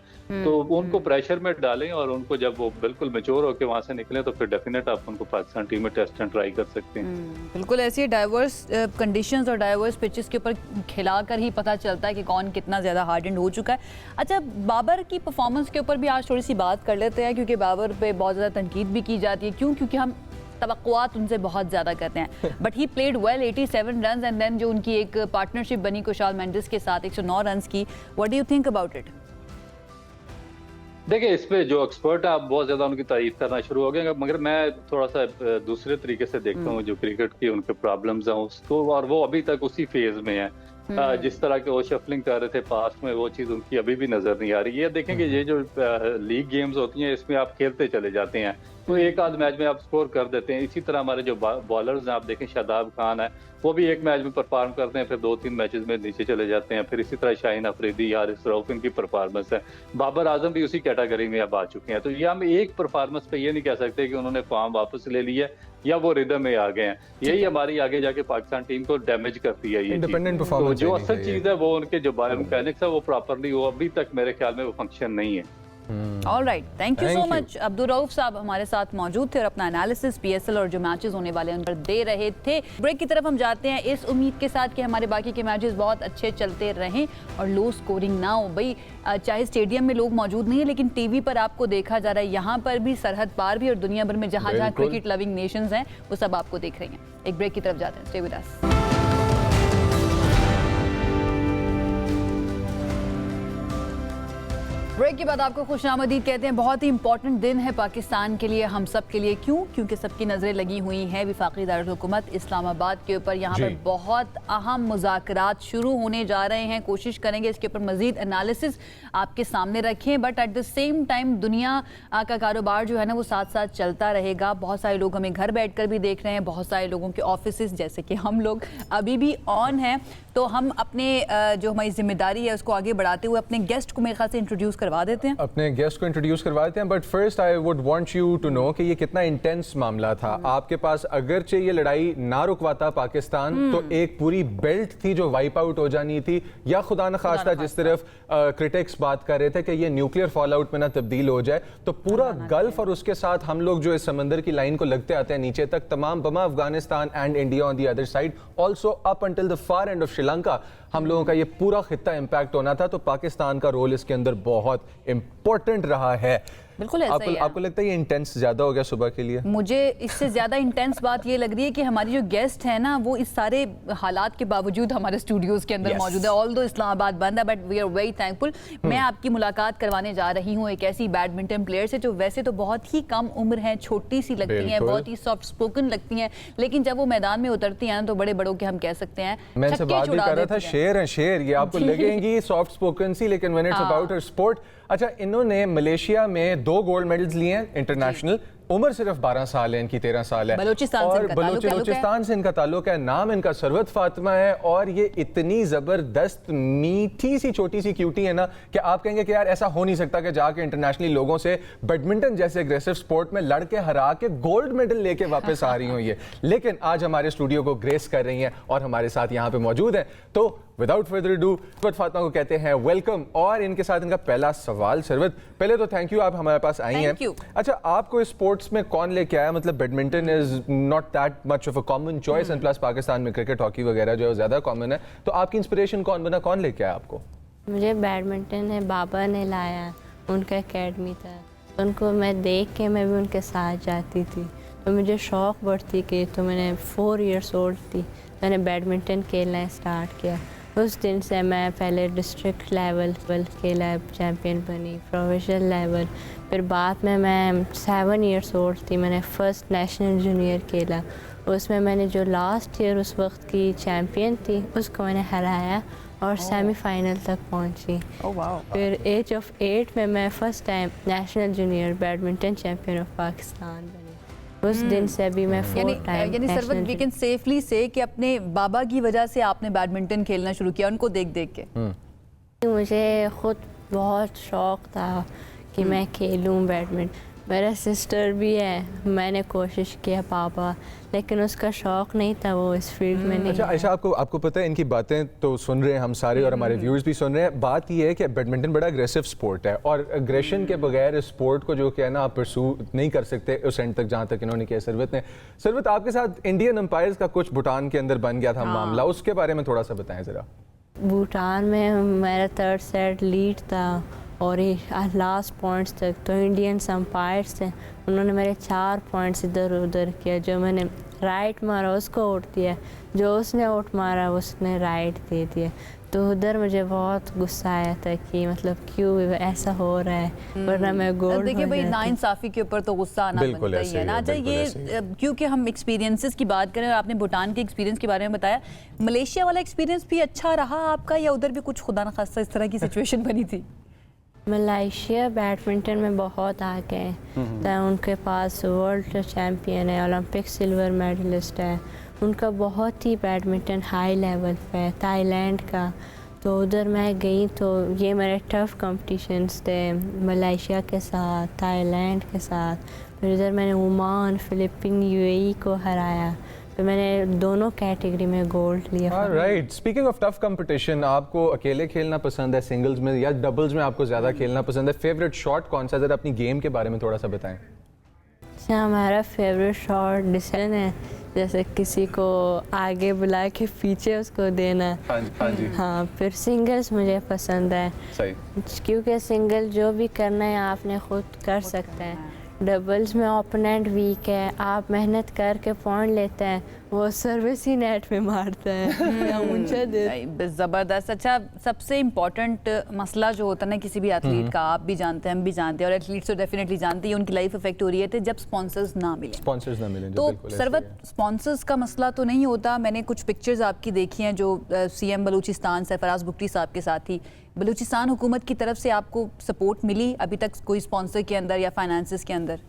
तो उनको प्रेशर में डालें और उनको जब वो बिल्कुल मैच्योर होकर वहाँ से निकलें तो फिर डेफिनेट आप उनको पाकिस्तान टीम में टेस्ट एंड ट्राई कर सकते हैं। बिल्कुल, ऐसी डाइवर्स कंडीशंस और डाइवर्स पिचेस के ऊपर खिलाकर ही पता चलता है कि कौन कितना ज़्यादा हार्ड एंड हो चुका है। अच्छा, बाबर की परफॉर्मेंस के ऊपर भी आज थोड़ी सी बात कर लेते हैं, क्योंकि बाबर पे बहुत ज़्यादा तनकीद भी की जाती है। क्यों? क्योंकि हम तवक्कुआत उनसे बहुत ज़्यादा करते हैं, but he played well, 87 run and then जो उनकी एक पार्टनरशिप बनी कुशाल मेंडिस के साथ 109 रन की। What do you think about it? देखिए, इस पे जो एक्सपर्ट है आप बहुत ज्यादा उनकी तारीफ करना शुरू हो गए, मगर मैं थोड़ा सा दूसरे तरीके से देखता हूँ जो क्रिकेट की उनके प्रॉब्लम्स हैं उसको, और वो अभी तक उसी फेज में है। जिस तरह के वो शफलिंग कर रहे थे पास्ट में, वो चीज़ उनकी अभी भी नजर नहीं आ रही। ये देखें कि ये जो लीग गेम्स होती हैं इसमें आप खेलते चले जाते हैं तो एक आध मैच में आप स्कोर कर देते हैं। इसी तरह हमारे जो बॉलर्स हैं, आप देखें शादाब खान है, वो भी एक मैच में परफॉर्म करते हैं, फिर 2-3 मैचेस में नीचे चले जाते हैं। फिर इसी तरह शाहीन अफरीदी, हारिस रऊफ, इनकी परफॉर्मेंस है। बाबर आजम भी उसी कैटेगरी में अब आ चुके हैं। तो ये हम एक परफॉर्मेंस पे ये नहीं कह सकते कि उन्होंने फॉर्म वापस ले लिया या वो रिदम में आ गए हैं। यही हमारी आगे जाके पाकिस्तान टीम को डैमेज करती है। ये इंडिपेंडेंट तो परफॉर्मेंस जो असल चीज है वो उनके जो बायोमैकेनिक्स है वो प्रॉपरली, वो अभी तक मेरे ख्याल में वो फंक्शन नहीं है। All right, thank you so Thank you. Much. Abdul Rauf साहब हमारे साथ मौजूद थे और अपना एनालिसिस पीएसएल और जो मैचेस होने वाले हैं उन पर दे रहे थे। ब्रेक की तरफ हम जाते हैं इस उम्मीद के साथ कि हमारे बाकी के मैचेस बहुत अच्छे चलते रहें और लो स्कोरिंग ना हो। भाई चाहे स्टेडियम में लोग मौजूद नहीं है लेकिन टीवी पर आपको देखा जा रहा है, यहाँ पर भी सरहद पार भी और दुनिया भर में जहाँ जहाँ बिल्कुल। क्रिकेट लविंग नेशंस हैं वो सब आपको देख रही हैं। एक ब्रेक की तरफ जाते हैं, स्टे विद अस। ब्रेक के बाद आपको खुशामदीद कहते हैं। बहुत ही इंपॉर्टेंट दिन है पाकिस्तान के लिए, हम सब के लिए। क्यों? क्योंकि सबकी नज़रें लगी हुई हैं वफाकी दारुल हुकूमत इस्लामाबाद के ऊपर। यहाँ पर बहुत अहम मुज़ाकरात शुरू होने जा रहे हैं। कोशिश करेंगे इसके ऊपर मज़ीद एनालिसिस आपके सामने रखें, but at the same time दुनिया का कारोबार जो है ना वो साथ साथ चलता रहेगा। बहुत सारे लोग हमें घर बैठ कर भी देख रहे हैं, बहुत सारे लोगों के ऑफिस जैसे कि हम लोग अभी भी ऑन हैं। तो हम अपने जो हमारी जिम्मेदारी है उसको आगे बढ़ाते हुए अपने गेस्ट को मेरे ख्याल से इंट्रोड्यूस करवा देते हैं। अपने गेस्ट को इंट्रोड्यूस करवा देते हैं, but first I would want you to know कि ये कितना इंटेंस मामला था। आपके पास अगरचे ये लड़ाई ना रुकवाता पाकिस्तान तो एक पूरी बेल्ट थी जो वाइप आउट हो जानी थी, या खुदा न खास्ता जिस तरफ क्रिटिक्स बात कर रहे थे कि ये न्यूक्लियर फॉल आउट में ना तब्दील हो जाए, तो पूरा गल्फ और उसके साथ हम लोग जो इस समंदर की लाइन को लगते आते हैं नीचे तक, तमाम बमा Afghanistan and India on the other side, also up until the far end of Sri Lanka, हम लोगों का ये पूरा खित्ता इंपैक्ट होना था। तो पाकिस्तान का रोल इसके अंदर बहुत इंपॉर्टेंट रहा है। बिल्कुल ऐसा ही है। आपको लगता है ये इंटेंस ज्यादा हो गया सुबह के लिए? मुझे इससे ज्यादा इंटेंस बात ये लग रही है कि हमारी जो गेस्ट है ना वो इस सारे हालात के बावजूद हमारे स्टूडियोज के अंदर मौजूद है। ऑल्दो इस्लामाबाद बंद है but we are very thankful. मैं आपकी मुलाकात करवाने जा रही हूँ एक ऐसी बैडमिंटन प्लेयर से जो वैसे तो बहुत ही कम उम्र है, छोटी सी लगती हैं, बहुत ही सॉफ्ट स्पोकन लगती हैं, लेकिन जब वो मैदान में उतरती हैं तो बड़े बड़ों के हम कह सकते हैं मैं इनसे बात भी कर रहा था, शेर है शेर, ये आपको लगेंगी सॉफ्ट स्पोकन सी, लेकिन when it's about her sport. अच्छा, इन्होंने मलेशिया में 2 गोल्ड मेडल्स लिए हैं इंटरनेशनल। उम्र सिर्फ 12 साल है इनकी, 13 साल है। बलूचिस्तान से इनका ताल्लुक है। नाम इनका सरवत फातिमा है और ये इतनी जबरदस्त मीठी सी छोटी सी क्यूटी है ना कि आप कहेंगे कि यार ऐसा हो नहीं सकता कि जाके इंटरनेशनली लोगों से बैडमिंटन जैसे एग्रेसिव स्पोर्ट में लड़के हरा के गोल्ड मेडल लेके वापस आ रही हूँ ये, लेकिन आज हमारे स्टूडियो को ग्रेस कर रही हैं और हमारे साथ यहाँ पे मौजूद है। तो without further do Sarwat Fatima को कहते हैं वेलकम। और इनके साथ इनका पहला सवाल। सरवत, पहले तो थैंक यू, आप हमारे पास आई हैं। अच्छा, आपको स्पोर्ट्स में कौन लेके आया? मतलब badminton is not that much of a common choice and plus Pakistan में क्रिकेट, हॉकी वगैरह जो है ज़्यादा कॉमन है, तो आपकी इंस्पिरेशन कौन बना, कौन लेके आया आपको? मुझे बैडमिंटन है बाबा ने लाया, उनका एकेडमी था, उनको मैं देख के मैं भी उनके साथ जाती थी, तो मुझे शौक़ बढ़ती गई। तो मैंने 4 ईयर्स ओल्ड थी, मैंने बैडमिंटन खेलना स्टार्ट किया। उस दिन से मैं पहले डिस्ट्रिक्ट लेवल खेला, चैम्पियन बनी, प्रोविंशियल लेवल, फिर बाद में मैं 7 ईयर्स ओल्ड थी, मैंने फ़र्स्ट नेशनल जूनियर खेला। उसमें मैंने जो लास्ट ईयर उस वक्त की चैम्पियन थी उसको मैंने हराया और सेमीफाइनल तक पहुंची। फिर एज ऑफ 8 में मैं first time national junior badminton champion of Pakistan बनी। उस दिन से भी मैं 4 टाइम यानी सरवत वी कैन सेफली से कि अपने बाबा की वजह से आपने बैडमिंटन खेलना शुरू किया उनको देख देख के? मुझे खुद बहुत शौक़ था कि मैं खेलूं बैडमिंटन। मेरा सिस्टर भी है, मैंने कोशिश किया पापा, लेकिन उसका शौक़ नहीं था, वो इस फील्ड में नहीं। अच्छा ऐसा आपको पता है, इनकी बातें तो सुन रहे हैं हम सारे और हमारे व्यूअर्स भी सुन रहे हैं। बात ये है कि बैडमिंटन बड़ा अग्रेसिव स्पोर्ट है और अग्रेशन के बगैर इस स्पोर्ट को जो क्या है ना आप परसू नहीं कर सकते उस एंड तक जहाँ तक इन्होंने किया सरवत ने। सरवत, आपके साथ इंडियन अंपायर्स का कुछ भूटान के अंदर बन गया था मामला, उसके बारे में थोड़ा सा बताएं ज़रा। भूटान में मेरा 3rd सेट लीड था और लास्ट पॉइंट्स तक तो इंडियन अंपायर्स थे, उन्होंने मेरे 4 पॉइंट्स इधर उधर किया। जो मैंने राइट मारा उसको आउट दिया, जो उसने आउट मारा उसने राइट दे दिया। तो उधर मुझे बहुत गुस्सा आया था कि मतलब क्यों ऐसा हो रहा है, वरना मैं गोल्ड। देखिए भाई, नाइंसाफ़ी के ऊपर तो गुस्सा आना बनता ही है ना। अच्छा, ये क्योंकि हम एक्सपीरियंसेस की बात करें और आपने भूटान के एक्सपीरियंस के बारे में बताया, मलेशिया वाला एक्सपीरियंस भी अच्छा रहा आपका, या उधर भी कुछ खुदा न खास्ता इस तरह की सिचुएशन बनी थी? मलेशिया बैडमिंटन में बहुत आगे है, उनके पास वर्ल्ड चैम्पियन है, ओलंपिक सिल्वर मेडलिस्ट है, उनका बहुत ही बैडमिंटन हाई लेवल पे है। थाईलैंड का, तो उधर मैं गई तो ये मेरे टफ़ कंपटीशंस थे मलेशिया के साथ, थाईलैंड के साथ। फिर इधर मैंने ओमान, फिलिपीन, यूएई को हराया, तो मैंने दोनों कैटेगरी में गोल्ड लिया। Right, speaking of tough competition, आपको अकेले खेलना पसंद है सिंगल्स में या डबल्स में आपको ज़्यादा खेलना पसंद है? फेवरेट शॉट कौन सा? ज़रा अपनी गेम के बारे में थोड़ा सा बताएं। हमारा फेवरेट शॉट डिसीजन है, जैसे किसी को आगे बुला के पीछे उसको देना। हाँ जी। हाँ, फिर सिंगल्स मुझे पसंद है। सही, क्योंकि सिंगल जो भी करना है आपने खुद कर सकते हैं। डबल्स में ओपोनेंट वीक है, आप मेहनत करके पॉइंट लेते हैं, वो सर्विस ही नेट पे मारता है। ज़बरदस्त। अच्छा, सबसे इम्पोर्टेंट मसला जो होता है ना किसी भी एथलीट का, आप भी जानते हैं, हम भी जानते हैं, और एथलीट्स तो डेफिनेटली जानते हैं, उनकी लाइफ इफेक्ट हो रही है जब स्पॉन्सर्स ना मिले। तो सरवत, स्पॉन्सर्स का मसला तो नहीं होता। मैंने कुछ पिक्चर्स आपकी देखी हैं जो सीएम बलूचिस्तान सरफराज बुगटी साहब के साथ थी। बलूचिस्तान हुकूमत की तरफ से आपको सपोर्ट मिली अभी तक कोई स्पॉन्सर के अंदर या फाइनेंसेस के अंदर?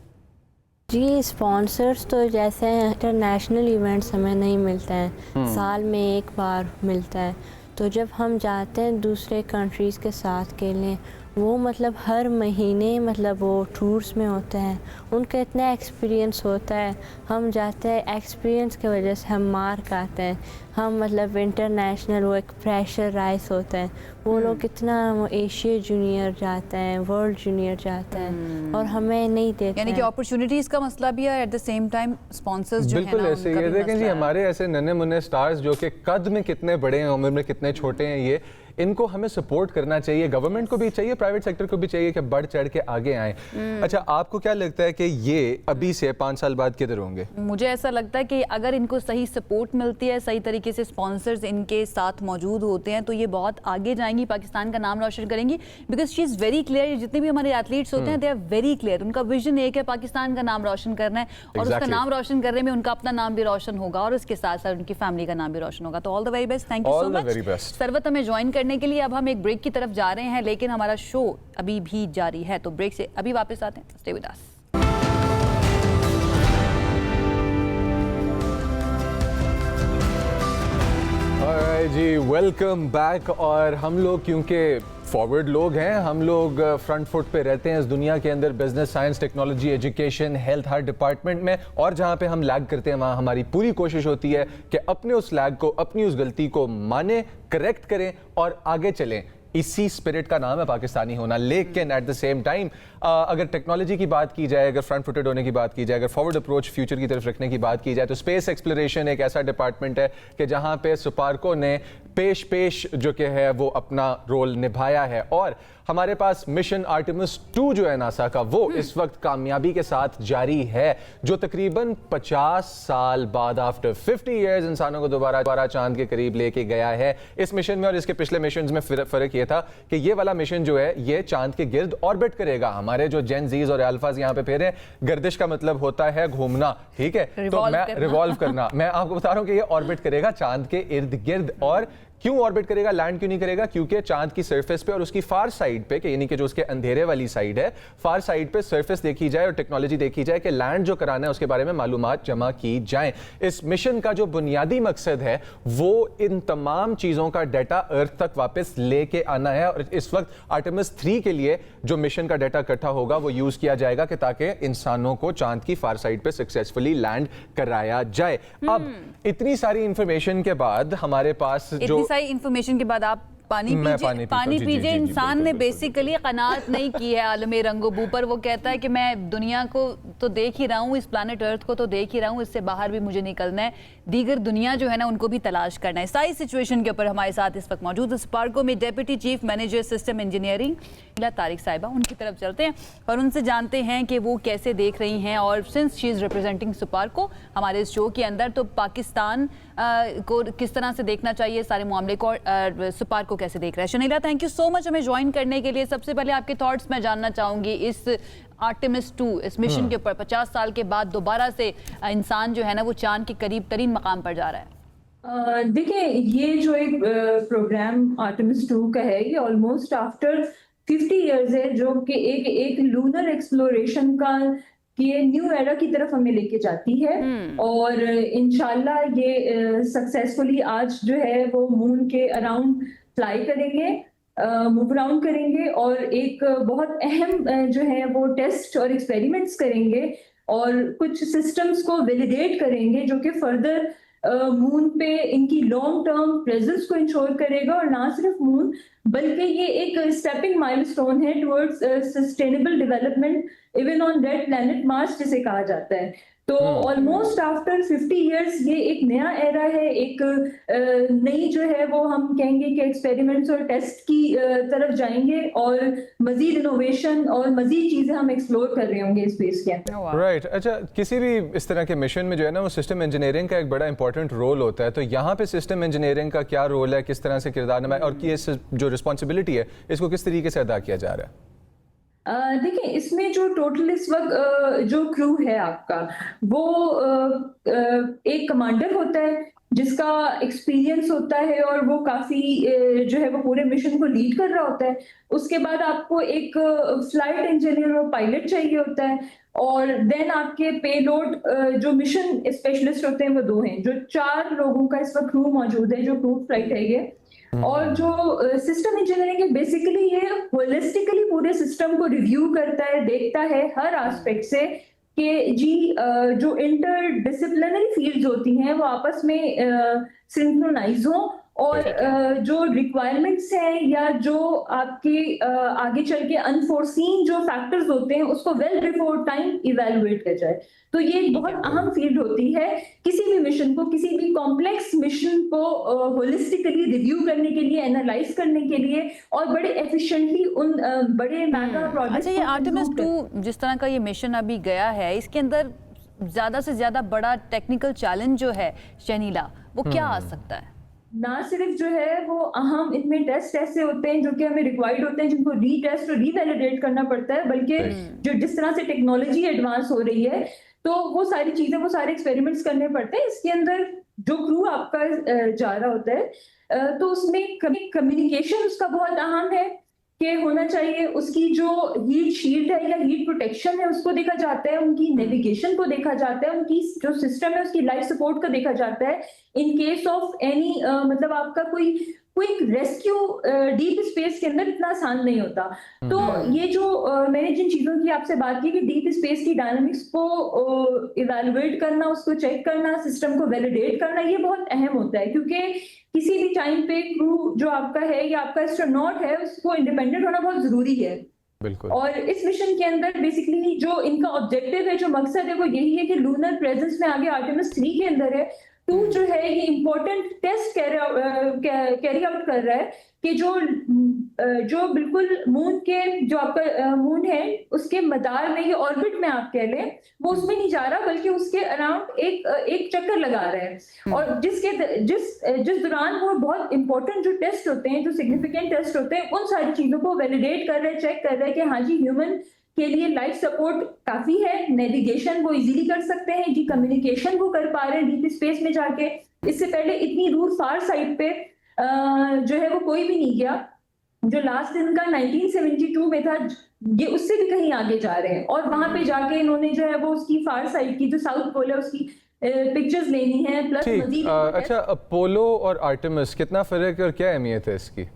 जी, स्पॉन्सर्स तो जैसे इंटरनेशनल इवेंट्स हमें नहीं मिलते हैं, साल में एक बार मिलता है। तो जब हम जाते हैं दूसरे कंट्रीज़ के साथ खेलने, वो मतलब हर महीने मतलब वो टूर्स में होते हैं, उनका इतना एक्सपीरियंस होता है, हम जाते हैं एक्सपीरियंस की वजह से हम मार्क आते हैं, हम मतलब इंटरनेशनल वो एक प्रेशर राइस होता है। वो लोग कितना एशिया जूनियर जाते हैं, वर्ल्ड जूनियर जाते हैं, और हमें नहीं देते। यानी कि अपॉर्चुनिटीज़ का मसला भी है, at the same time sponsors जो है ना, बिल्कुल ऐसे। ये देखें जी, हमारे ऐसे नन्हे मुन्ने स्टार्स जो कि कद में कितने बड़े हैं, उम्र में कितने छोटे हैं, ये इनको हमें सपोर्ट करना चाहिए। गवर्नमेंट को भी चाहिए, प्राइवेट सेक्टर को भी चाहिए कि बढ़ चढ़ के आगे आएं। अच्छा, आपको क्या लगता है कि ये अभी से 5 साल बाद किधर होंगे? मुझे ऐसा लगता है कि अगर इनको सही सपोर्ट मिलती है, सही तरीके से स्पॉन्सर्स इनके साथ मौजूद होते हैं, तो ये बहुत आगे जाएंगी, पाकिस्तान का नाम रोशन करेंगी। Because she is very clear. जितने भी हमारे एथलीट्स होते हैं, दे आर वेरी क्लियर। उनका विजन एक है, पाकिस्तान का नाम रोशन करना है, और उसका नाम रोशन करने में उनका अपना नाम भी रोशन होगा, और उसके साथ साथ उनकी फैमिली का नाम भी रोशन होगा। तो all the very best. Thank you so much Sarwat हमें ज्वाइन करने के लिए। अब हम एक ब्रेक की तरफ जा रहे हैं, लेकिन हमारा शो अभी भी जारी है, तो ब्रेक से अभी वापस आते हैं। Stay with us. जी, वेलकम बैक। और हम लोग क्योंकि फॉरवर्ड लोग हैं, हम लोग फ्रंट फुट पे रहते हैं इस दुनिया के अंदर, business, science, technology, education, health, हर डिपार्टमेंट में, और जहाँ पे हम लैग करते हैं वहाँ हमारी पूरी कोशिश होती है कि अपने उस लैग को, अपनी उस गलती को माने, करेक्ट करें और आगे चलें। इसी स्पिरिट का नाम है पाकिस्तानी होना। लेकिन एट द सेम टाइम अगर टेक्नोलॉजी की बात की जाए, अगर फ्रंट फुटेड होने की बात की जाए, अगर फॉरवर्ड अप्रोच फ्यूचर की तरफ रखने की बात की जाए, तो स्पेस एक्सप्लोरेशन एक ऐसा डिपार्टमेंट है कि जहां पे सुपार्को ने पेश जो कि है वो अपना रोल निभाया है। और हमारे पास मिशन आर्टेमिस 2 जो है नासा का, वो इस वक्त कामयाबी के साथ जारी है, जो तकरीबन 50 साल बाद, आफ्टर 50 इयर्स, इंसानों को दोबारा चांद के करीब लेके गया है। इस मिशन में और इसके पिछले मिशन में फ़र्क ये था कि ये वाला मिशन जो है ये चांद के गिर्द ऑर्बिट करेगा। हमारे जो जेन जीज और अल्फाज यहाँ पे फेरे, गर्दिश का मतलब होता है घूमना, ठीक है, तो मैं रिवॉल्व करना, मैं आपको बता रहा हूँ कि ये ऑर्बिट करेगा चांद के इर्द गिर्द। और क्यों ऑर्बिट करेगा, लैंड क्यों नहीं करेगा? क्योंकि चांद की सरफेस पे और उसकी फार साइड पे, यानी कि जो उसके अंधेरे वाली साइड है, फार साइड पे सरफेस देखी जाए और टेक्नोलॉजी देखी जाए कि लैंड जो कराना है उसके बारे में मालूमात जमा की जाए। इस मिशन का जो बुनियादी मकसद है वो इन तमाम चीज़ों का डाटा अर्थ तक वापस लेके आना है। और इस वक्त आर्टेमिस 3 के लिए जो मिशन का डाटा इकट्ठा होगा वो यूज़ किया जाएगा कि ताकि इंसानों को चांद की फार साइड पे सक्सेसफुली लैंड कराया जाए। अब इतनी सारी इंफॉर्मेशन के बाद हमारे पास जो सारी इंफॉर्मेशन के बाद आप पानी मैं पीजिए, पानी पीता हूं, पानी जी, जी, पीजिए। जी, जी, इंसान बिल्कुल, ने बिल्कुल, बेसिकली कनात नहीं की है आलमे रंगोबू पर। वो कहता है कि मैं दुनिया को तो देख ही रहा हूँ, इस प्लानट अर्थ को तो देख ही रहा हूँ, इससे बाहर भी मुझे निकलना है, दीगर दुनिया जो है ना उनको भी तलाश करना है। सारी सिचुएशन के ऊपर हमारे साथ इस वक्त मौजूद है स्पार्को में deputy chief manager system engineering Tariq साहिबा। उनकी तरफ चलते हैं और उनसे जानते हैं कि वो कैसे देख रही हैं। और since she is representing Sparco हमारे इस शो के अंदर, तो पाकिस्तान को किस तरह से देखना चाहिए सारे मामले को, और स्पार्को कैसे देख रहा है। Shanila, thank you so much हमें ज्वाइन करने के लिए। सबसे पहले आपके थॉट्स मैं जानना चाहूँगी इस आर्टेमिस 2 इस मिशन के ऊपर। 50 साल के बाद दोबारा से इंसान जो है ना वो चांद के करीब तरीन मकाम पर जा रहा है। देखिए, ये जो एक प्रोग्राम आर्टेमिस 2 का है, ये ऑलमोस्ट आफ्टर 50 इयर्स है, जो कि एक लूनर एक्सप्लोरेशन का ये न्यू एरा की तरफ हमें लेके जाती है। और इंशाल्लाह ये सक्सेसफुली आज जो है वो मून के अराउंड फ्लाई करेंगे, मूव अराउंड करेंगे और एक बहुत अहम जो है वो टेस्ट और एक्सपेरिमेंट्स करेंगे और कुछ सिस्टम्स को वैलिडेट करेंगे जो कि फर्दर मून पे इनकी लॉन्ग टर्म प्रेजेंस को इंश्योर करेगा। और ना सिर्फ मून बल्कि ये एक स्टेपिंग माइलस्टोन है towards sustainable development even on red planet Mars जिसे कहा जाता है। तो ऑलमोस्ट आफ्टर 50 इयर्स ये एक नया एरा है, एक नई जो है वो हम कहेंगे कि एक्सपेरिमेंट्स और टेस्ट की तरफ जाएंगे और मजीद इनोवेशन और मजीद चीजें हम एक्सप्लोर कर रहे होंगे स्पेस के अंदर। राइट। अच्छा, किसी भी इस तरह के मिशन में जो है ना वो सिस्टम इंजीनियरिंग का एक बड़ा इंपॉर्टेंट रोल होता है, तो यहाँ पे सिस्टम इंजीनियरिंग का क्या रोल है, किस तरह से किरदार निभाए और ये जो रिस्पॉन्सिबिलिटी है इसको किस तरीके से अदा किया जा रहा है? देखिए, इसमें जो टोटल इस वक्त जो क्रू है आपका वो एक कमांडर होता है जिसका एक्सपीरियंस होता है और वो काफी जो है वो पूरे मिशन को लीड कर रहा होता है। उसके बाद आपको एक फ्लाइट इंजीनियर और पायलट चाहिए होता है और देन आपके पेलोड जो मिशन स्पेशलिस्ट होते हैं वो 2 हैं, जो 4 लोगों का इस वक्त क्रू मौजूद है जो क्रू फ्लाइट है ये। और जो सिस्टम इंजीनियरिंग है बेसिकली ये होलिस्टिकली पूरे सिस्टम को रिव्यू करता है, देखता है हर एस्पेक्ट से कि जी जो इंटर डिसिप्लिनरी फील्ड्स होती हैं वो आपस में सिंक्रोनाइज हो और जो रिक्वायरमेंट्स हैं या जो आपके आगे चल के अनफोर्सीन जो फैक्टर्स होते हैं उसको वेल बिफोर टाइम इवेलुएट किया जाए। तो ये एक बहुत अहम फील्ड होती है किसी भी मिशन को, किसी भी कॉम्प्लेक्स मिशन को होलिस्टिकली रिव्यू करने के लिए, एनालाइज करने के लिए और बड़े एफिशिएंटली उन बड़े मेगा प्रोजेक्ट्स। अच्छा, ये आर्टेमिस 2 जिस तरह का ये मिशन अभी गया है इसके अंदर ज्यादा से ज्यादा बड़ा टेक्निकल चैलेंज जो है शनीला वो क्या आ सकता है? ना सिर्फ जो है वो अहम इसमें टेस्ट ऐसे होते हैं जो कि हमें रिक्वायर्ड होते हैं जिनको रीटेस्ट और रीवैलिडेट करना पड़ता है, बल्कि जो जिस तरह से टेक्नोलॉजी एडवांस हो रही है तो वो सारी चीजें, वो सारे एक्सपेरिमेंट्स करने पड़ते हैं। इसके अंदर जो क्रू आपका जा रहा होता है तो उसमें कम्युनिकेशन उसका बहुत अहम है कि होना चाहिए। उसकी जो हीट शील्ड है या हीट प्रोटेक्शन है उसको देखा जाता है, उनकी नेविगेशन को देखा जाता है, उनकी जो सिस्टम है उसकी लाइफ सपोर्ट को देखा जाता है इन केस ऑफ एनी मतलब आपका कोई क्विक रेस्क्यू डीप स्पेस के अंदर इतना आसान नहीं होता। तो ये जो मैंने जिन चीजों की आपसे बात की कि डीप स्पेस की डायनामिक्स को इवैल्यूएट करना, उसको चेक करना, सिस्टम को वैलिडेट करना, ये बहुत अहम होता है क्योंकि किसी भी टाइम पे क्रू जो आपका है या आपका एस्ट्रोनॉट है उसको इंडिपेंडेंट होना बहुत जरूरी है। बिल्कुल। और इस मिशन के अंदर बेसिकली जो इनका ऑब्जेक्टिव है, जो मकसद है वो यही है कि लूनर प्रेजेंस में आगे आर्टेमिस 3 के अंदर है 2 जो है ये इंपॉर्टेंट टेस्ट कैरी आउट कर रहा है कि जो बिल्कुल मून के जो आपका मून है उसके मदार में, ये ऑर्बिट में आप कह लें, वो उसमें नहीं जा रहा बल्कि उसके अराउंड एक चक्कर लगा रहा है। और जिस दौरान वो बहुत इंपॉर्टेंट जो टेस्ट होते हैं, जो सिग्निफिकेंट टेस्ट होते हैं, उन सारी चीजों को वैलिडेट कर रहे हैं, चेक कर रहे हैं कि हाँ जी ह्यूमन के लिए लाइफ सपोर्ट काफी है, नेविगेशन वो इजीली कर सकते हैं जी, कम्युनिकेशन वो कर पा रहे हैं डीप स्पेस में जाके। इससे पहले इतनी दूर फार साइड पे जो है वो कोई भी नहीं गया। जो लास्ट दिन का 1972 में था, ये उससे भी कहीं आगे जा रहे हैं और वहां पे जाके इन्होंने जो है वो उसकी फार साइड की जो साउथ पोल है उसकी पिक्चर्स लेनी है प्लस मजीद। अच्छा, अपोलो और आर्टेमिस कितना फर्क है और क्या अहमियत है इसकी?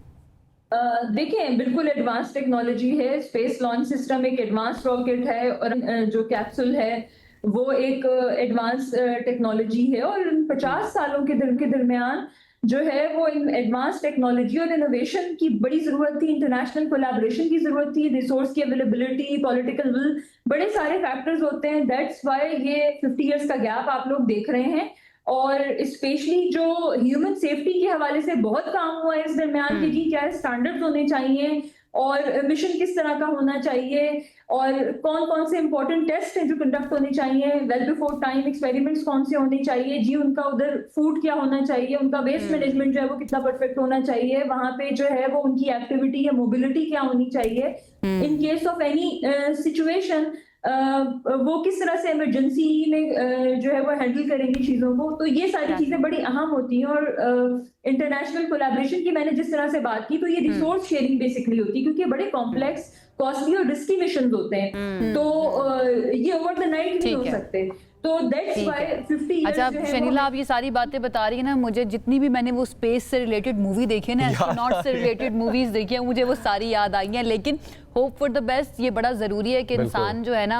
देखें, बिल्कुल एडवांस टेक्नोलॉजी है। स्पेस लॉन्च सिस्टम एक एडवांस रॉकेट है और जो कैप्सूल है वो एक एडवांस टेक्नोलॉजी है और 50 सालों के दरमियान जो है वो एडवांस टेक्नोलॉजी और इनोवेशन की बड़ी जरूरत थी, इंटरनेशनल कोलैबोरेशन की जरूरत थी, रिसोर्स की अवेलेबिलिटी, पॉलिटिकल विल, बड़े सारे फैक्टर्स होते हैं। दैट्स व्हाई ये 50 इयर्स का गैप आप लोग देख रहे हैं। और स्पेशली जो ह्यूमन सेफ्टी के हवाले से बहुत काम हुआ है इस दरमियान कि जी क्या स्टैंडर्ड्स होने चाहिए और मिशन किस तरह का होना चाहिए और कौन कौन से इंपॉर्टेंट टेस्ट हैं जो कंडक्ट होने चाहिए, वेल बिफोर टाइम एक्सपेरिमेंट्स कौन से होने चाहिए जी, उनका उधर फूड क्या होना चाहिए, उनका वेस्ट मैनेजमेंट जो है वो कितना परफेक्ट होना चाहिए, वहां पे जो है वो उनकी एक्टिविटी या मोबिलिटी क्या होनी चाहिए in case of any situation, वो किस तरह से इमरजेंसी में जो है वो हैंडल करेंगे चीजों को। तो ये सारी चीजें बड़ी अहम होती हैं। और इंटरनेशनल कोलैबोरेशन की मैंने जिस तरह से बात की, तो ये रिसोर्स शेयरिंग बेसिकली होती है क्योंकि बड़े कॉम्प्लेक्स, कॉस्टली और रिस्की मिशन होते हैं, तो ये ओवर द नाइट नहीं हो सकते। तो दैट्स व्हाई 50 इयर्स। अच्छा शनीला, आप ये सारी बातें बता रही है ना, मुझे जितनी भी मैंने वो स्पेस से रिलेटेड मूवी देखी है ना, एस्ट्रोनॉट से रिलेटेड मूवीज देखी है, मुझे वो सारी याद आई हैं। लेकिन होप फॉर द बेस्ट, ये बड़ा ज़रूरी है कि इंसान जो है ना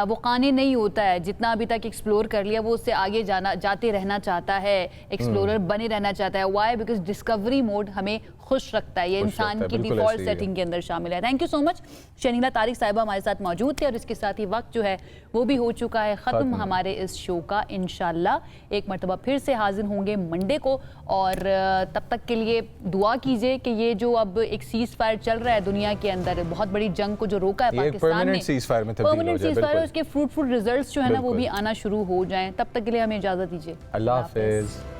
वो काने नहीं होता है, जितना अभी तक एक्सप्लोर कर लिया वो उससे आगे जाते रहना चाहता है, एक्सप्लोरर बने रहना चाहता है। वाई? बिकॉज डिस्कवरी मोड हमें खुश रखता है, ये इंसान की डिफॉल्ट सेटिंग के अंदर शामिल है। Thank you so much Shanila Tariq साहिबा हमारे साथ मौजूद थे। और इसके साथ ही वक्त जो है वो भी हो चुका है ख़त्म हमारे इस शो का। इंशाल्लाह एक मरतबा फिर से हाजिर होंगे मंडे को, और तब तक के लिए दुआ कीजिए कि ये जो अब एक सीज फायर चल रहा है दुनिया के अंदर, बहुत बड़ी जंग को जो रोका है पाकिस्तान ने, परमानेंट सीज फायर, उसके फ्रूटफुल रिजल्ट्स जो है ना वो भी आना शुरू हो जाएं। तब तक के लिए हमें इजाजत दीजिए। अल्लाह हाफिज।